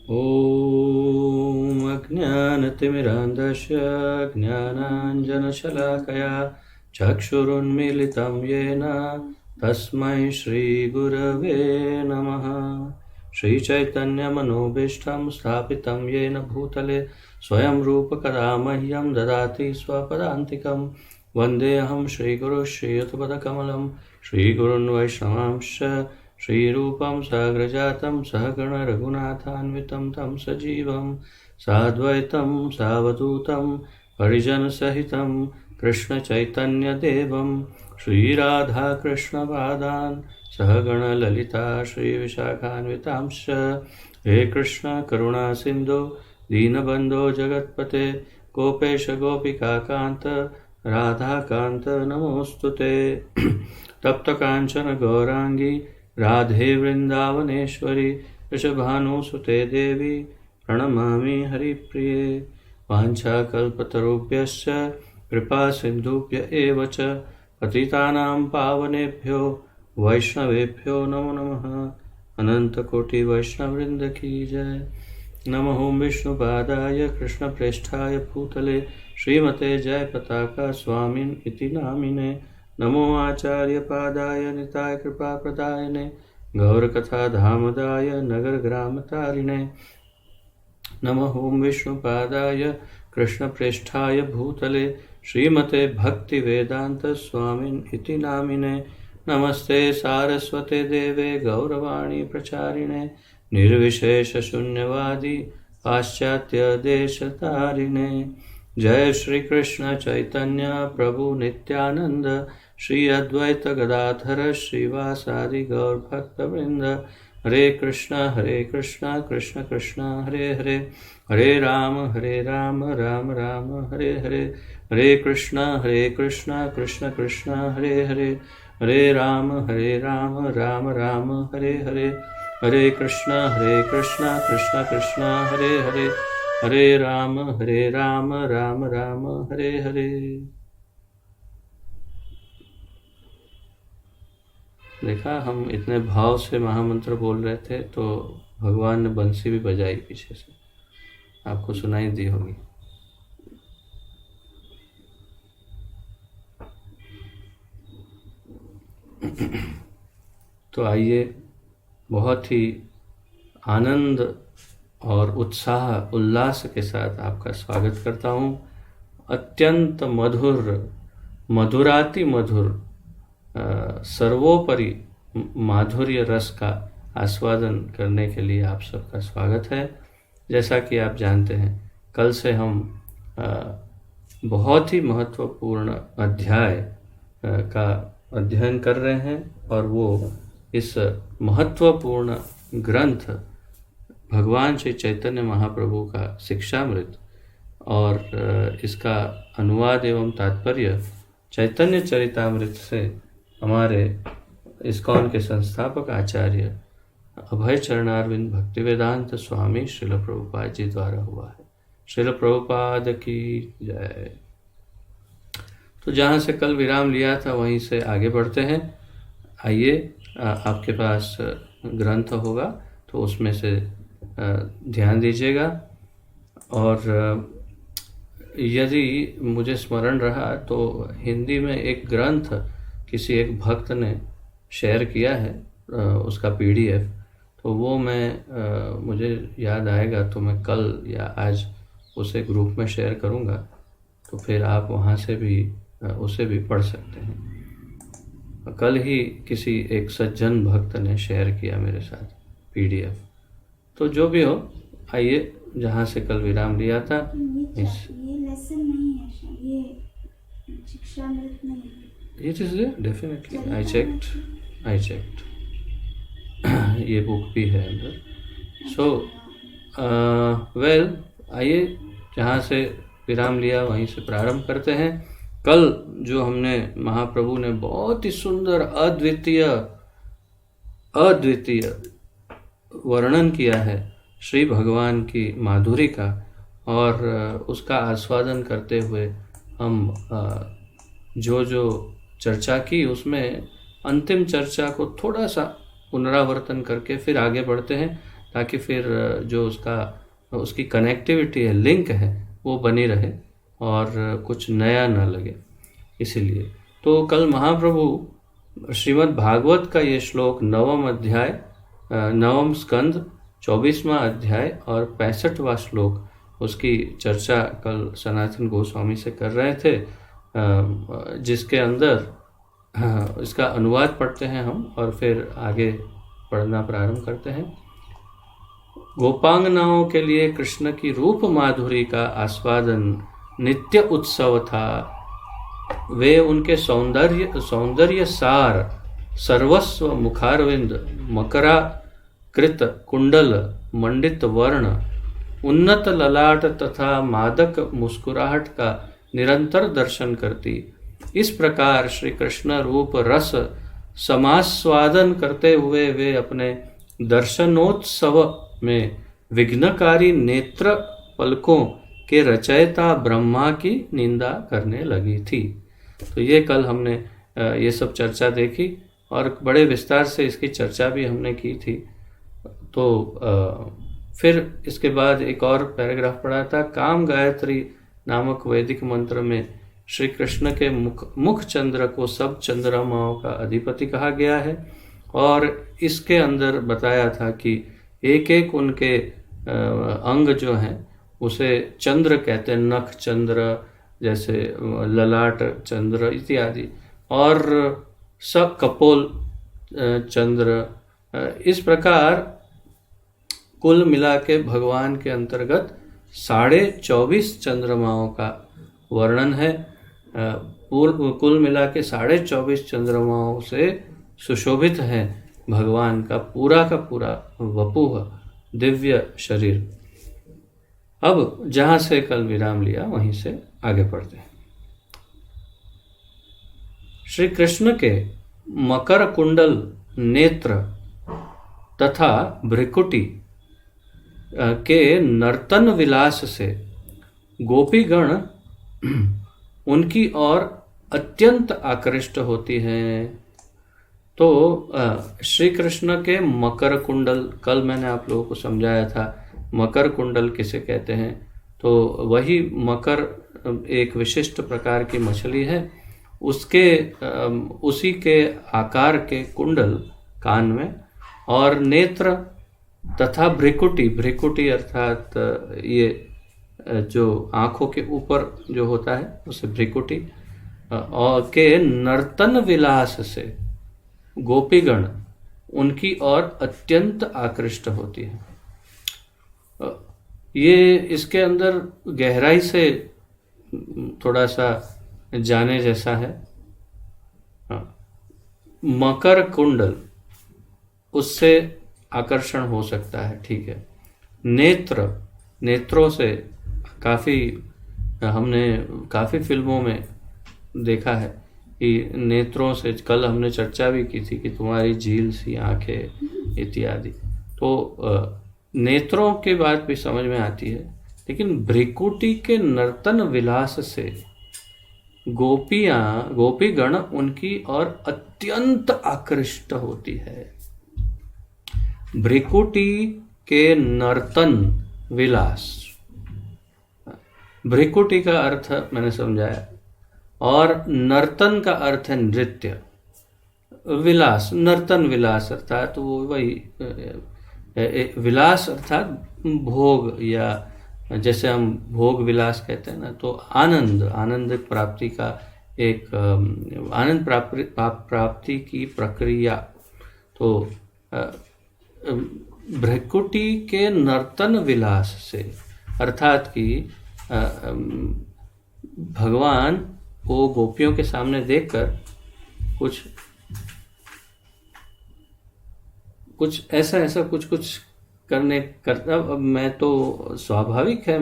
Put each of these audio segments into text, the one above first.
ॐ अज्ञानतिमिरान्धस्य ज्ञानाञ्जनशलाकया चक्षुरुन्मीलितं येन तस्मै श्रीगुरवे नमः। श्रीचैतन्यमनोभीष्टं स्थापितं येन भूतले स्वयं रूपकदा मह्यं ददाति स्वपदान्तिकं। वन्देऽहं श्रीगुरुं श्रीयुतपदकमलं श्रीगुरून् वैष्णवांश्च श्रीरूपं साग्रजातं सहगण रघुनाथान्वितं तं सजीवं साद्वैतं सावधूतं परिजनसहितं कृष्णचैतन्यदेवं श्रीराधाकृष्णपादान् सहगण ललिता श्रीविशाखान्वितांश्च। हे कृष्ण करुणा सिन्धो दीनबन्धो जगत्पते गोपेश गोपिकान्त राधाकान्त नमोऽस्तुते। तप्त कांचन गौरांगी राधे वृंदावनेश्वरी वृषभानुसुते देवी प्रणमामि हरिप्रिये। वाञ्छाकल्पतरुभ्यश्च कृपा सिन्धुभ्य एव च पतितानां पावनेभ्यो वैष्णवेभ्यो नमो नमः। अनन्तकोटि वैष्णववृन्द की जय। नमः विष्णुपादाय कृष्णप्रेष्ठाय भूतले श्रीमते जयपताका स्वामिन् इति नामिने। नमो आचार्यपादाय निताय कृपाप्रदायिने गौरकथाधामदाय नगरग्रामतारिणे। नमः विष्णुपादाय कृष्णप्रेष्ठाय भूतले श्रीमते भक्तिवेदान्तस्वामिन् इति नामिने। नमस्ते सारस्वते देवे गौरवाणी प्रचारिणे निर्विशेषशून्यवादी पाश्चात्यदेशतारिणे। जय श्री कृष्ण चैतन्य प्रभु नित्यानंद श्री अद्वैत गदाधर श्रीवासादि गौर भक्तवृंद। हरे कृष्ण कृष्ण कृष्ण हरे हरे हरे राम राम राम हरे हरे। हरे कृष्ण कृष्ण कृष्ण हरे हरे हरे राम राम राम हरे हरे। हरे कृष्ण कृष्ण कृष्ण हरे हरे हरे राम राम राम हरे हरे। देखा, हम इतने भाव से महामंत्र बोल रहे थे तो भगवान ने बंसी भी बजाई पीछे से, आपको सुनाई दी होगी। तो आइए, बहुत ही आनंद और उत्साह उल्लास के साथ आपका स्वागत करता हूँ। अत्यंत मधुर, मधुराति मधुर, सर्वोपरि माधुर्य रस का आस्वादन करने के लिए आप सबका स्वागत है। जैसा कि आप जानते हैं, कल से हम बहुत ही महत्वपूर्ण अध्याय का अध्ययन कर रहे हैं और वो इस महत्वपूर्ण ग्रंथ भगवान श्री चैतन्य महाप्रभु का शिक्षामृत और इसका अनुवाद एवं तात्पर्य चैतन्य चरितामृत से हमारे इस्कॉन के संस्थापक आचार्य अभय चरणारविंद भक्तिवेदांत स्वामी श्रील प्रभुपाद जी द्वारा हुआ है। श्रील प्रभुपाद की जय। तो जहाँ से कल विराम लिया था वहीं से आगे बढ़ते हैं। आइए, आपके पास ग्रंथ होगा तो उसमें से ध्यान दीजिएगा, और यदि मुझे स्मरण रहा तो हिंदी में एक ग्रंथ किसी एक भक्त ने शेयर किया है, उसका PDF, तो वो मैं मुझे याद आएगा तो मैं कल या आज उसे ग्रुप में शेयर करूँगा, तो फिर आप वहाँ से भी उसे भी पढ़ सकते हैं। कल ही किसी एक सज्जन भक्त ने शेयर किया मेरे साथ PDF। तो जो भी हो, आइए जहाँ से कल विराम लिया था। ये लेसन नहीं है, ये शिक्षामृत नहीं है। It is there, definitely. I checked. ये बुक भी है अंदर। So, आइए जहाँ से विराम लिया वहीं से प्रारंभ करते हैं। कल जो हमने महाप्रभु ने बहुत ही सुंदर अद्वितीय वर्णन किया है श्री भगवान की माधुरी का, और उसका आस्वादन करते हुए हम जो चर्चा की उसमें अंतिम चर्चा को थोड़ा सा पुनरावर्तन करके फिर आगे बढ़ते हैं, ताकि फिर जो उसकी कनेक्टिविटी है, लिंक है, वो बनी रहे और कुछ नया ना लगे। इसीलिए तो कल महाप्रभु श्रीमद् भागवत का ये श्लोक 9वां अध्याय, 9वां स्कंद 24वां अध्याय और 65वां श्लोक, उसकी चर्चा कल सनातन गोस्वामी से कर रहे थे, जिसके अंदर इसका अनुवाद पढ़ते हैं हम और फिर आगे पढ़ना प्रारंभ करते हैं। गोपांगनाओं के लिए कृष्ण की रूप माधुरी का आस्वादन नित्य उत्सव था। वे उनके सौंदर्य सार, सर्वस्व, मुखारविंद, मकरा कृत कुंडल, मंडित वर्ण, उन्नत ललाट तथा मादक मुस्कुराहट का निरंतर दर्शन करती। इस प्रकार श्री कृष्ण रूप रस समास्वादन करते हुए वे अपने दर्शनोत्सव में विघ्नकारी नेत्र पलकों के रचयिता ब्रह्मा की निंदा करने लगी थी। तो ये कल हमने ये सब चर्चा देखी और बड़े विस्तार से इसकी चर्चा भी हमने की थी। तो फिर इसके बाद एक और पैराग्राफ पढ़ा था। काम गायत्री नामक वैदिक मंत्र में श्री कृष्ण के मुख चंद्र को सब चंद्रमाओं का अधिपति कहा गया है और इसके अंदर बताया था कि एक एक उनके अंग जो हैं उसे चंद्र कहते हैं, नख चंद्र, जैसे ललाट चंद्र इत्यादि, और सब कपोल चंद्र। इस प्रकार कुल मिला के भगवान के अंतर्गत 24.5 चंद्रमाओं का वर्णन है। कुल मिला के 24.5 चंद्रमाओं से सुशोभित है भगवान का पूरा वपुह दिव्य शरीर। अब जहां से कल विराम लिया वहीं से आगे पढ़ते हैं। श्री कृष्ण के मकर कुंडल नेत्र तथा भ्रिकुटी के नर्तन विलास से गोपीगण उनकी ओर अत्यंत आकृष्ट होती हैं। तो श्री कृष्ण के मकर कुंडल, कल मैंने आप लोगों को समझाया था मकर कुंडल किसे कहते हैं। तो वही मकर एक विशिष्ट प्रकार की मछली है, उसी के आकार के कुंडल कान में, और नेत्र तथा भ्रिकुटी अर्थात ये जो आंखों के ऊपर जो होता है उसे भ्रिकुटी, और के नर्तन विलास से गोपीगण उनकी ओर अत्यंत आकृष्ट होती है। ये इसके अंदर गहराई से थोड़ा सा जाने जैसा है। मकर कुंडल, उससे आकर्षण हो सकता है, ठीक है। नेत्रों से हमने काफ़ी फिल्मों में देखा है कि नेत्रों से, कल हमने चर्चा भी की थी कि तुम्हारी झील सी आंखें इत्यादि। तो नेत्रों की बात भी समझ में आती है, लेकिन भ्रिकुटी के नर्तन विलास से गोपीगण उनकी ओर अत्यंत आकृष्ट होती है। भ्रिकुटी के नर्तन विलास, भ्रिकुटी का अर्थ मैंने समझाया, और नर्तन का अर्थ है नृत्य, विलास, नर्तन विलास अर्थात वो वही विलास अर्थात भोग, या जैसे हम भोग विलास कहते हैं ना, तो आनंद प्राप्ति का एक आनंद प्राप्ति की प्रक्रिया। तो भ्रिकुटी के नर्तन विलास से अर्थात कि भगवान को गोपियों के सामने देखकर कुछ ऐसा कुछ करता। अब मैं तो स्वाभाविक है,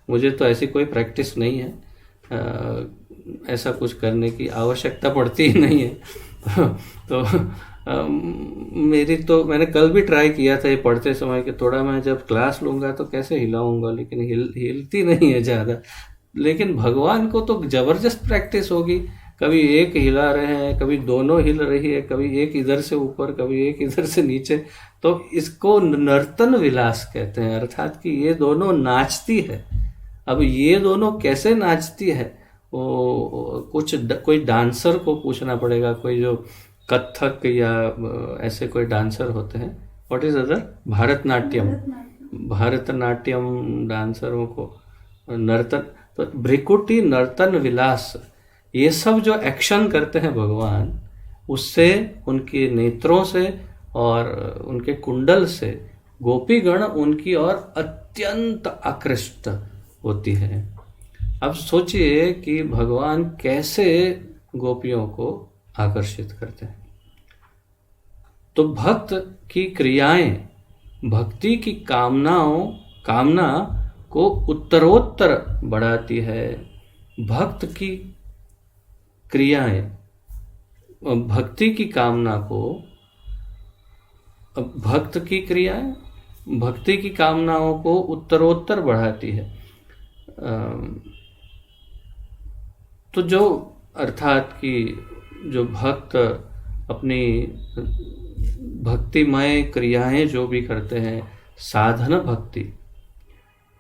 मुझे तो ऐसी कोई प्रैक्टिस नहीं है, ऐसा कुछ करने की आवश्यकता पड़ती ही नहीं है। तो मैंने कल भी ट्राई किया था ये पढ़ते समय कि थोड़ा मैं जब क्लास लूंगा तो कैसे हिलाऊंगा, लेकिन हिलती नहीं है ज़्यादा। लेकिन भगवान को तो जबरदस्त प्रैक्टिस होगी, कभी एक हिला रहे हैं, कभी दोनों हिल रही है, कभी एक इधर से ऊपर, कभी एक इधर से नीचे। तो इसको नर्तन विलास कहते हैं, अर्थात कि ये दोनों नाचती है। अब ये दोनों कैसे नाचती है, वो कोई डांसर को पूछना पड़ेगा, कोई जो कथक या ऐसे कोई डांसर होते हैं। What is other? भारतनाट्यम डांसरों को नर्तन, तो भ्रिकुटी, नर्तन विलास, ये सब जो एक्शन करते हैं भगवान, उससे, उनके नेत्रों से और उनके कुंडल से गोपीगण उनकी ओर अत्यंत आकृष्ट होती है। अब सोचिए कि भगवान कैसे गोपियों को आकर्षित करते हैं। तो भक्त की क्रियाएं भक्ति की कामना को उत्तरोत्तर बढ़ाती है। भक्त की क्रियाएं भक्ति की कामना को, भक्त की क्रियाएं भक्ति की कामनाओं को उत्तरोत्तर बढ़ाती है। तो जो अर्थात कि जो भक्त अपनी भक्तिमय क्रियाएं जो भी करते हैं, साधन भक्ति,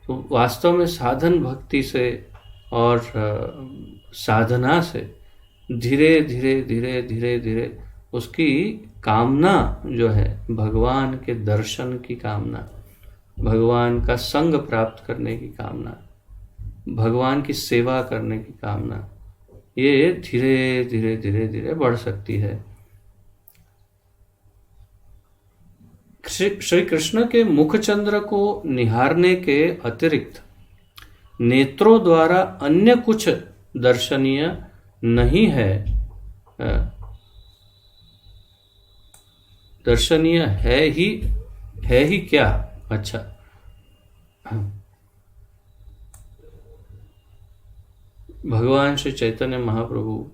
तो वास्तव में साधन भक्ति से और साधना से धीरे धीरे धीरे धीरे धीरे उसकी कामना जो है, भगवान के दर्शन की कामना, भगवान का संग प्राप्त करने की कामना, भगवान की सेवा करने की कामना, ये धीरे धीरे धीरे धीरे बढ़ सकती है। श्री कृष्ण के मुख चंद्र को निहारने के अतिरिक्त नेत्रों द्वारा अन्य कुछ दर्शनीय नहीं है। दर्शनीय है ही क्या? अच्छा, भगवान श्री चैतन्य महाप्रभु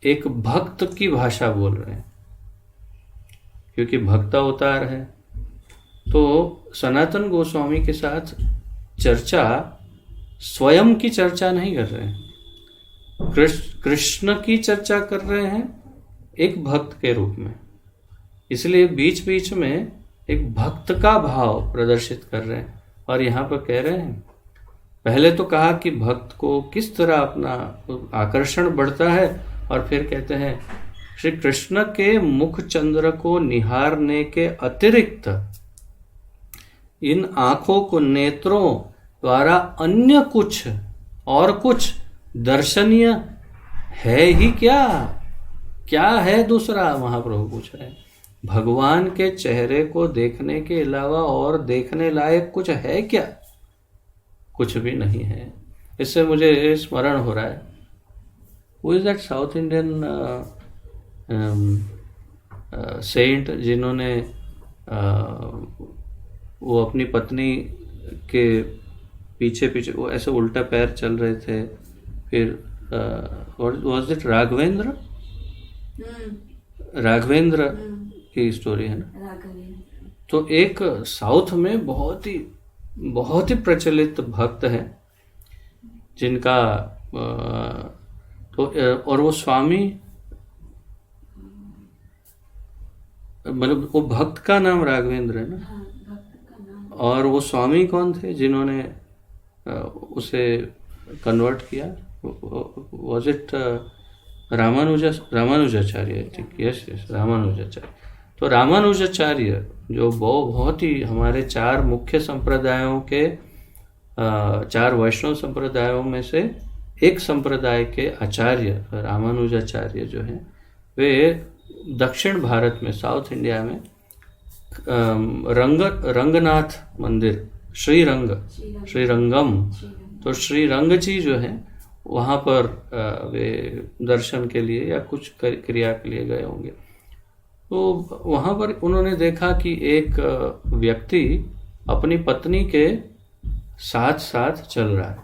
एक भक्त की भाषा बोल रहे हैं, क्योंकि भक्त अवतार है। तो सनातन गोस्वामी के साथ चर्चा स्वयं की चर्चा नहीं कर रहे हैं, कृष्ण की चर्चा कर रहे हैं एक भक्त के रूप में। इसलिए बीच बीच में एक भक्त का भाव प्रदर्शित कर रहे हैं। और यहाँ पर कह रहे हैं, पहले तो कहा कि भक्त को किस तरह अपना आकर्षण बढ़ता है, और फिर कहते हैं श्री कृष्ण के मुख चंद्र को निहारने के अतिरिक्त इन आंखों को, नेत्रों द्वारा अन्य कुछ और कुछ दर्शनीय है ही क्या? क्या है दूसरा? महाप्रभु पूछ रहे हैं। भगवान के चेहरे को देखने के अलावा और देखने लायक कुछ है क्या? कुछ भी नहीं है। इससे मुझे स्मरण हो रहा है, who is that South Indian saint जिन्होंने वो अपनी पत्नी के पीछे पीछे वो ऐसे उल्टा पैर चल रहे थे, फिर वाज इट राघवेंद्र की स्टोरी है ना। तो एक साउथ में बहुत ही प्रचलित भक्त है जिनका तो और वो स्वामी, मतलब वो भक्त का नाम राघवेंद्र है ना। और वो स्वामी कौन थे जिन्होंने उसे कन्वर्ट किया? Was it Ramanujacharya? I think yes, Ramanujacharya. तो रामानुजाचार्य जो बहुत ही हमारे 4 मुख्य संप्रदायों के 4 वैष्णव संप्रदायों में से एक संप्रदाय के आचार्य रामानुजाचार्य जो हैं, वे दक्षिण भारत में, साउथ इंडिया में रंगनाथ मंदिर, श्रीरंगम, तो श्रीरंग जी जो है वहाँ पर वे दर्शन के लिए या कुछ क्रिया के लिए गए होंगे। तो वहाँ पर उन्होंने देखा कि एक व्यक्ति अपनी पत्नी के साथ साथ चल रहा है,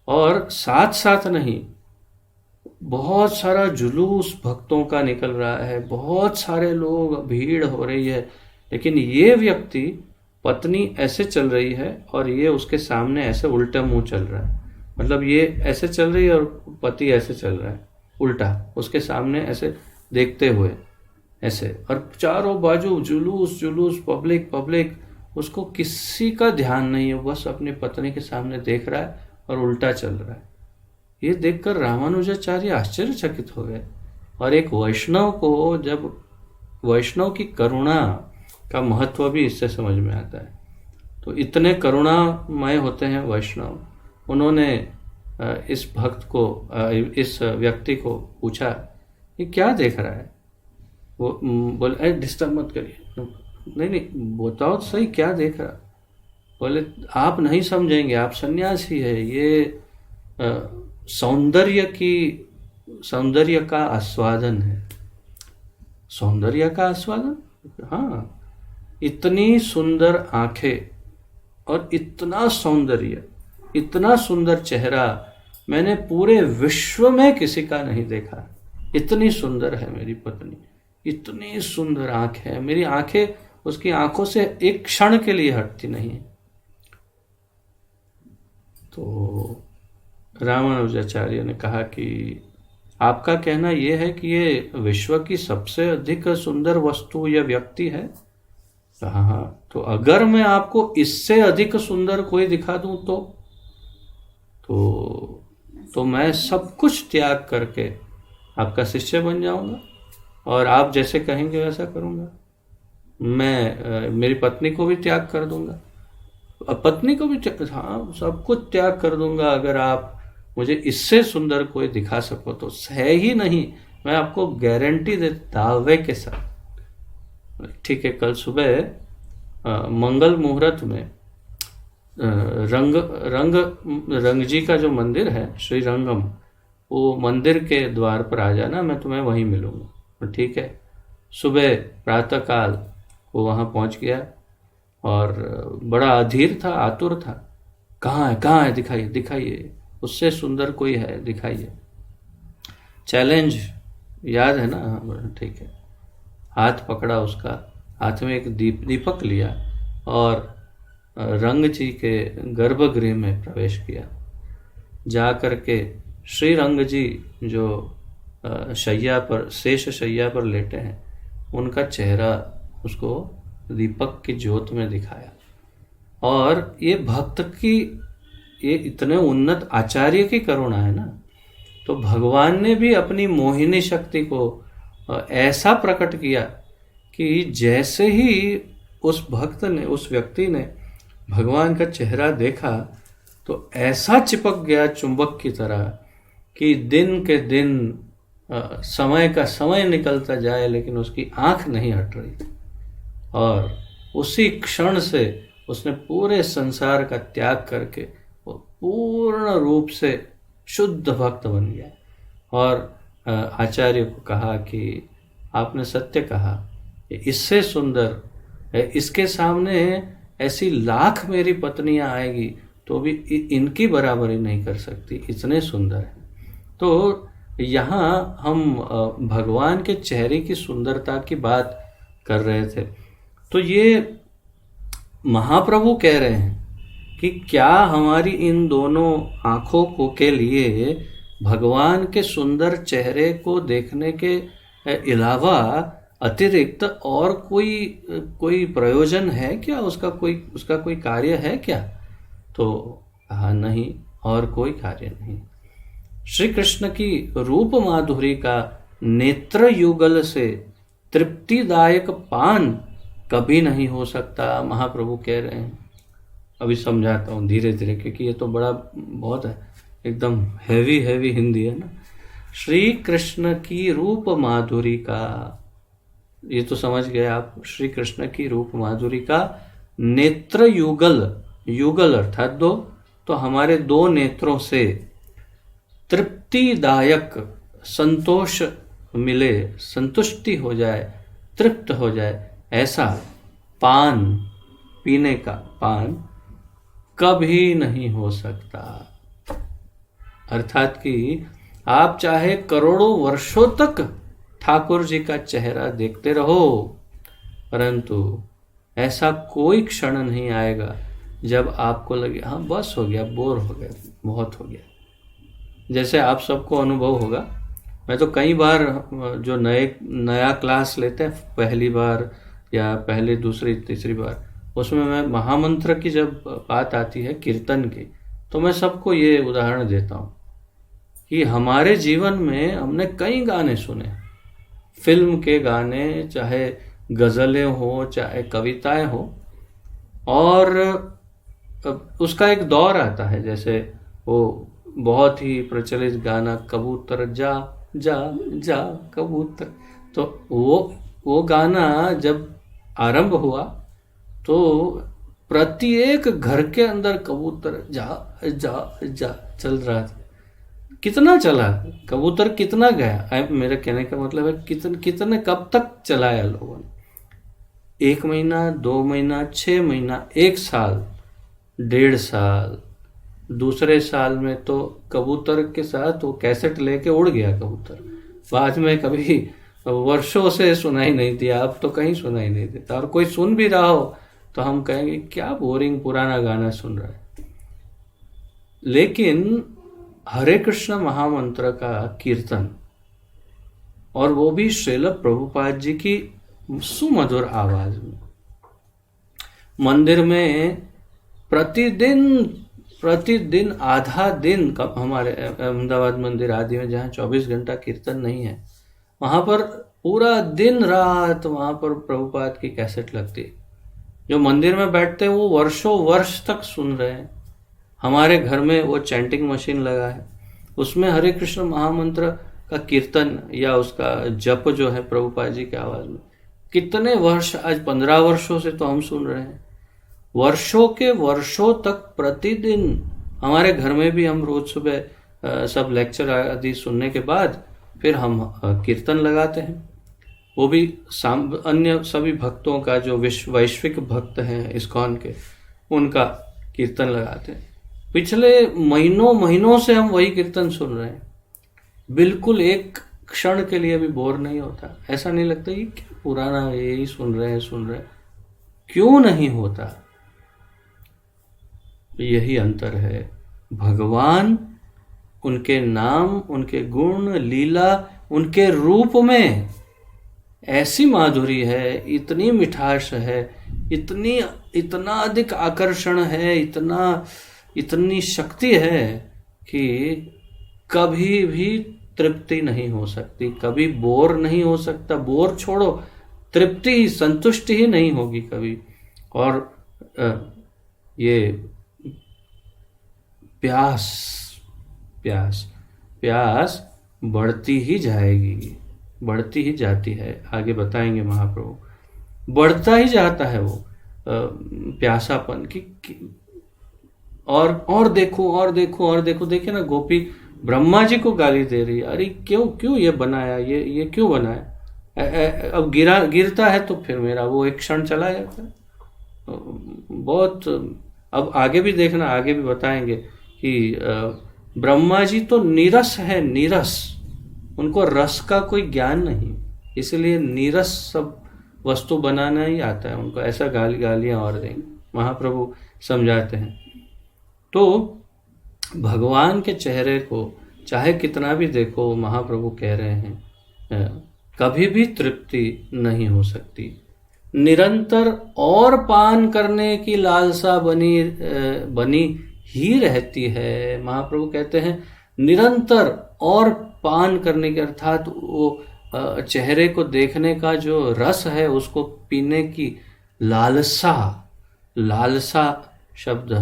और साथ साथ नहीं, बहुत सारा जुलूस भक्तों का निकल रहा है, बहुत सारे लोग, भीड़ हो रही है, लेकिन ये व्यक्ति, पत्नी ऐसे चल रही है और ये उसके सामने ऐसे उल्टा मुंह चल रहा है। मतलब ये ऐसे चल रही है और पति ऐसे चल रहा है उल्टा, उसके सामने ऐसे देखते हुए, ऐसे, और चारों बाजू जुलूस जुलूस, पब्लिक पब्लिक, उसको किसी का ध्यान नहीं है, बस अपनी पत्नी के सामने देख रहा है और उल्टा चल रहा है। ये देखकर रामानुजाचार्य आश्चर्यचकित हो गए। और एक वैष्णव को, जब वैष्णव की करुणा का महत्व भी इससे समझ में आता है। तो इतने करुणामय होते हैं वैष्णव। उन्होंने इस भक्त को, इस व्यक्ति को पूछा, ये क्या देख रहा है? वो बोले, डिस्टर्ब मत करिए। नहीं नहीं, बताओ तो सही, क्या देख रहा? बोले, आप नहीं समझेंगे, आप सन्यासी है, ये सौंदर्य का आस्वादन है। सौंदर्य का आस्वादन? हाँ, इतनी सुंदर आंखें और इतना सौंदर्य, इतना सुंदर चेहरा मैंने पूरे विश्व में किसी का नहीं देखा। इतनी सुंदर है मेरी पत्नी, इतनी सुंदर आंख है, मेरी आंखें उसकी आंखों से एक क्षण के लिए हटती नहीं। तो रामानुजाचार्य ने कहा कि आपका कहना यह है कि ये विश्व की सबसे अधिक सुंदर वस्तु या व्यक्ति है? हाँ, तो अगर मैं आपको इससे अधिक सुंदर कोई दिखा दूं तो मैं सब कुछ त्याग करके आपका शिष्य बन जाऊंगा और आप जैसे कहेंगे वैसा करूंगा। मैं मेरी पत्नी को भी त्याग कर दूंगा, पत्नी को भी हाँ, सब कुछ त्याग कर दूंगा अगर आप मुझे इससे सुंदर कोई दिखा सको तो। है ही नहीं, मैं आपको गारंटी दे, दावे के साथ। ठीक है, कल सुबह मंगल मुहूर्त में रंग जी का जो मंदिर है, श्री रंगम, वो मंदिर के द्वार पर आ जाना, मैं तुम्हें वहीं मिलूंगा। ठीक है। सुबह प्रातःकाल वो वहाँ पहुँच गया और बड़ा अधीर था, आतुर था। कहाँ है, दिखाइए दिखाइए, उससे सुंदर कोई है, दिखाइए। चैलेंज याद है ना? ठीक है। हाथ पकड़ा उसका, हाथ में एक दीपक लिया और रंग जी के गर्भगृह में प्रवेश किया। जा करके श्री रंग जी जो शैया पर, शेष शैया पर लेटे हैं, उनका चेहरा उसको दीपक की ज्योत में दिखाया। और ये भक्त की, ये इतने उन्नत आचार्य की करुणा है ना, तो भगवान ने भी अपनी मोहिनी शक्ति को ऐसा प्रकट किया कि जैसे ही उस भक्त ने, उस व्यक्ति ने भगवान का चेहरा देखा तो ऐसा चिपक गया चुंबक की तरह कि दिन के दिन समय का समय निकलता जाए लेकिन उसकी आंख नहीं हट रही थी। और उसी क्षण से उसने पूरे संसार का त्याग करके वो पूर्ण रूप से शुद्ध भक्त बन गया। और आचार्य को कहा कि आपने सत्य कहा, इससे सुंदर, इसके सामने ऐसी लाख मेरी पत्नियां आएगी तो भी इनकी बराबरी नहीं कर सकती, इतने सुंदर हैं। तो यहाँ हम भगवान के चेहरे की सुंदरता की बात कर रहे थे। तो ये महाप्रभु कह रहे हैं कि क्या हमारी इन दोनों आँखों को के लिए भगवान के सुंदर चेहरे को देखने के अलावा अतिरिक्त और कोई प्रयोजन है क्या? उसका कोई कार्य है क्या? तो हाँ, नहीं, और कोई कार्य नहीं। श्री कृष्ण की रूप माधुरी का नेत्र युगल से तृप्तिदायक पान कभी नहीं हो सकता, महाप्रभु कह रहे हैं। अभी समझाता हूँ धीरे धीरे, क्योंकि ये तो बहुत है, एकदम हैवी हिंदी है ना। श्री कृष्ण की रूप माधुरी का, ये तो समझ गए आप, श्री कृष्ण की रूप माधुरी का नेत्र युगल अर्थात दो, तो हमारे दो नेत्रों से तृप्तिदायक, संतोष मिले, संतुष्टि हो जाए, तृप्त हो जाए, ऐसा पान, पीने का पान कभी नहीं हो सकता। अर्थात कि आप चाहे करोड़ों वर्षों तक ठाकुर जी का चेहरा देखते रहो, परंतु ऐसा कोई क्षण नहीं आएगा जब आपको लगे हाँ बस हो गया, बोर हो गया, बहुत हो गया। जैसे आप सबको अनुभव होगा, मैं तो कई बार जो नया क्लास लेते हैं पहली बार या पहली दूसरी तीसरी बार, उसमें मैं महामंत्र की जब बात आती है कीर्तन की, तो मैं सबको ये उदाहरण देता हूँ कि हमारे जीवन में हमने कई गाने सुने, फिल्म के गाने, चाहे गज़लें हो चाहे कविताएं हो, और उसका एक दौर आता है, जैसे वो बहुत ही प्रचलित गाना कबूतर जा जा जा कबूतर, तो वो गाना जब आरंभ हुआ तो प्रत्येक घर के अंदर कबूतर जा जा जा चल रहा था। कितना चला कबूतर, कितना गया, मेरे कहने का मतलब है कितने कब तक चलाया लोगों ने, 1 महीना, 2 महीना, 6 महीना, 1 साल, 1.5 साल, दूसरे साल में तो कबूतर के साथ वो कैसेट लेके उड़ गया कबूतर। बाद में कभी वर्षों से सुनाई नहीं दिया, अब तो कहीं सुनाई नहीं देता, और कोई सुन भी रहा हो तो हम कहेंगे क्या बोरिंग पुराना गाना सुन रहा है। लेकिन हरे कृष्ण महामंत्र का कीर्तन, और वो भी श्रील प्रभुपाद जी की सुमधुर आवाज में, मंदिर में प्रतिदिन आधा दिन, हमारे अहमदाबाद मंदिर आदि में जहाँ 24 घंटा कीर्तन नहीं है, वहाँ पर पूरा दिन रात वहाँ पर प्रभुपाद की कैसेट लगती। जो मंदिर में बैठते हैं वो वर्षों वर्ष तक सुन रहे हैं। हमारे घर में वो चैंटिंग मशीन लगा है, उसमें हरे कृष्ण महामंत्र का कीर्तन या उसका जप जो है प्रभुपाद जी की आवाज में, कितने वर्ष, आज 15 वर्षों से तो हम सुन रहे हैं। वर्षों के वर्षों तक प्रतिदिन हमारे घर में भी हम रोज सुबह सब लेक्चर आदि सुनने के बाद फिर हम कीर्तन लगाते हैं। वो भी अन्य सभी भक्तों का, जो वैश्विक भक्त हैं इस्कॉन के, उनका कीर्तन लगाते हैं। पिछले महीनों से हम वही कीर्तन सुन रहे हैं, बिल्कुल एक क्षण के लिए भी बोर नहीं होता, ऐसा नहीं लगता ये क्या पुराना यही सुन रहे हैं। क्यों नहीं होता? यही अंतर है। भगवान, उनके नाम, उनके गुण, लीला, उनके रूप में ऐसी माधुरी है, इतनी मिठास है, इतना अधिक आकर्षण है, इतनी शक्ति है कि कभी भी तृप्ति नहीं हो सकती, कभी बोर नहीं हो सकता। बोर छोड़ो, तृप्ति, संतुष्टि ही नहीं होगी कभी। और ये प्यास बढ़ती ही जाएगी, बढ़ती ही जाती है। आगे बताएंगे महाप्रभु, बढ़ता ही जाता है वो प्यासापन की। और देखो, देखिए ना, गोपी ब्रह्मा जी को गाली दे रही है, अरे क्यों ये बनाया, ये क्यों बनाया। अब गिरता है तो फिर मेरा वो एक क्षण चला जाता है। बहुत, अब आगे भी देखना, आगे भी बताएंगे कि ब्रह्मा जी तो नीरस है, नीरस, उनको रस का कोई ज्ञान नहीं, इसलिए नीरस सब वस्तु बनाना ही आता है उनको। ऐसा गालियां और देंगे, महाप्रभु समझाते हैं। तो भगवान के चेहरे को चाहे कितना भी देखो, महाप्रभु कह रहे हैं, कभी भी तृप्ति नहीं हो सकती। निरंतर और पान करने की लालसा बनी ही रहती है। महाप्रभु कहते हैं निरंतर और पान करने के, अर्थात वो चेहरे को देखने का जो रस है, उसको पीने की लालसा शब्द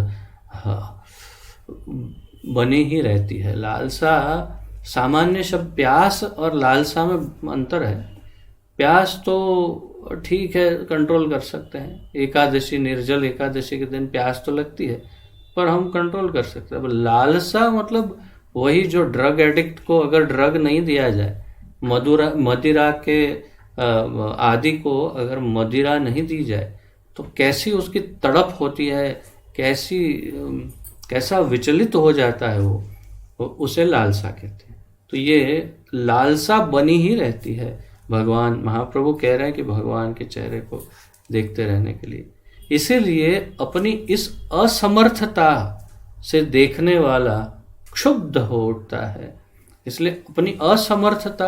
बनी ही रहती है। लालसा सामान्य शब्द, प्यास और लालसा में अंतर है। प्यास तो ठीक है, कंट्रोल कर सकते हैं, एकादशी, निर्जल एकादशी के दिन प्यास तो लगती है, पर हम कंट्रोल कर सकते हैं। लालसा मतलब वही जो ड्रग एडिक्ट को अगर ड्रग नहीं दिया जाए, मदिरा के आदि को अगर मदिरा नहीं दी जाए तो कैसी उसकी तड़प होती है, कैसा विचलित हो जाता है वो, उसे लालसा कहते हैं। तो ये लालसा बनी ही रहती है। भगवान, महाप्रभु कह रहे हैं कि भगवान के चेहरे को देखते रहने के लिए, इसीलिए अपनी इस असमर्थता से देखने वाला क्षुब्ध हो उठता है, इसलिए अपनी असमर्थता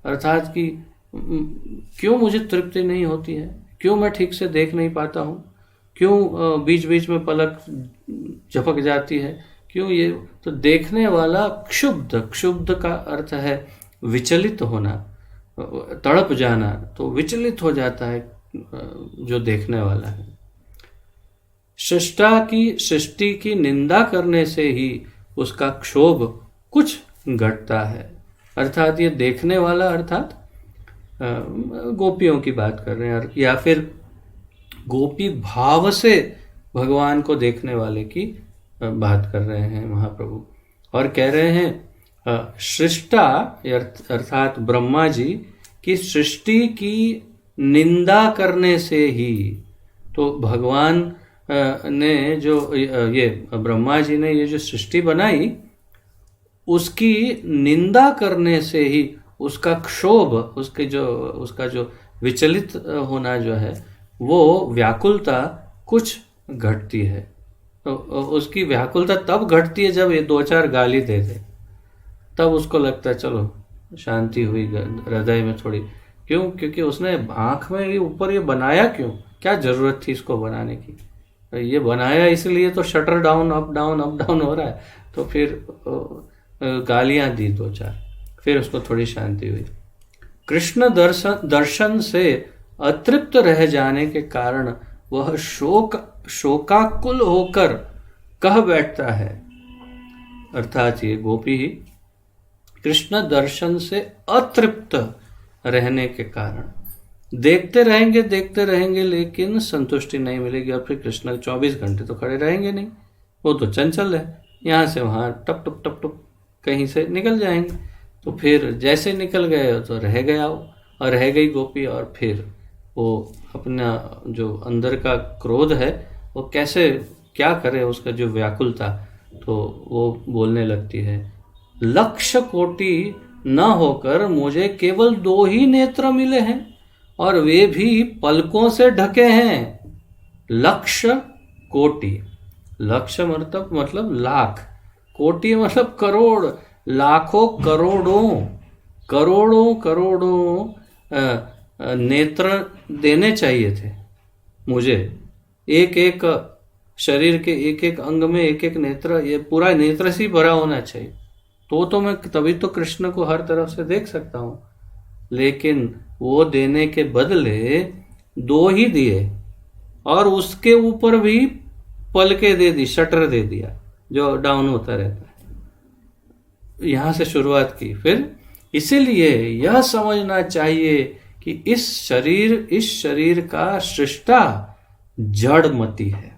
अर्थात कि क्यों मुझे तृप्ति नहीं होती है, क्यों मैं ठीक से देख नहीं पाता हूँ, क्यों बीच बीच में पलक झपक जाती है, क्यों ये, तो देखने वाला क्षुब्ध, क्षुब्ध का अर्थ है विचलित होना, तड़प जाना, तो विचलित हो जाता है जो देखने वाला है। सृष्टि की निंदा करने से ही उसका क्षोभ कुछ घटता है। अर्थात ये देखने वाला, अर्थात गोपियों की बात कर रहे हैं, या फिर गोपी भाव से भगवान को देखने वाले की बात कर रहे हैं महाप्रभु। और कह रहे हैं सृष्टा अर्थात ब्रह्मा जी की सृष्टि की निंदा करने से ही, तो भगवान ने जो ये ब्रह्मा जी ने ये जो सृष्टि बनाई उसकी निंदा करने से ही उसका क्षोभ, उसका जो विचलित होना जो है, वो व्याकुलता कुछ घटती है। तो उसकी व्याकुलता तब घटती है जब ये 2-4 गाली दे दे, तब उसको लगता है चलो शांति हुई हृदय में थोड़ी। क्यों? क्योंकि उसने आँख में ये ऊपर ये बनाया क्यों, क्या जरूरत थी इसको बनाने की? ये बनाया इसलिए तो शटर डाउन अप डाउन हो रहा है, तो फिर गालियां दी 2-4, फिर उसको थोड़ी शांति हुई। कृष्ण दर्शन से अतृप्त रह जाने के कारण वह शोकाकुल होकर कह बैठता है। अर्थात ये गोपी ही कृष्ण दर्शन से अतृप्त रहने के कारण देखते रहेंगे लेकिन संतुष्टि नहीं मिलेगी, और फिर कृष्ण 24 घंटे तो खड़े रहेंगे नहीं, वो तो चंचल है, यहाँ से वहाँ टप टप टप टप कहीं से निकल जाएंगे। तो फिर जैसे निकल गए तो रह गया और रह गई गोपी, और फिर वो अपना जो अंदर का क्रोध है वो कैसे क्या करे, उसका जो व्याकुलता, तो वो बोलने लगती है, लक्ष्य कोटि न होकर मुझे केवल 2 ही नेत्र मिले हैं और वे भी पलकों से ढके हैं। लक्ष्य कोटि, लक्ष्य मतलब लाख, कोटि मतलब करोड़, लाखों करोड़ों नेत्र देने चाहिए थे मुझे, एक शरीर के एक अंग में एक नेत्र, ये पूरा नेत्र से भरा होना चाहिए, तो मैं तभी तो कृष्ण को हर तरफ से देख सकता हूँ। लेकिन वो देने के बदले 2 ही दिए, और उसके ऊपर भी पलके दे दी, शटर दे दिया जो डाउन होता रहता है। यहां से शुरुआत की, फिर इसीलिए यह समझना चाहिए कि इस शरीर का सृष्टा जड़मती है।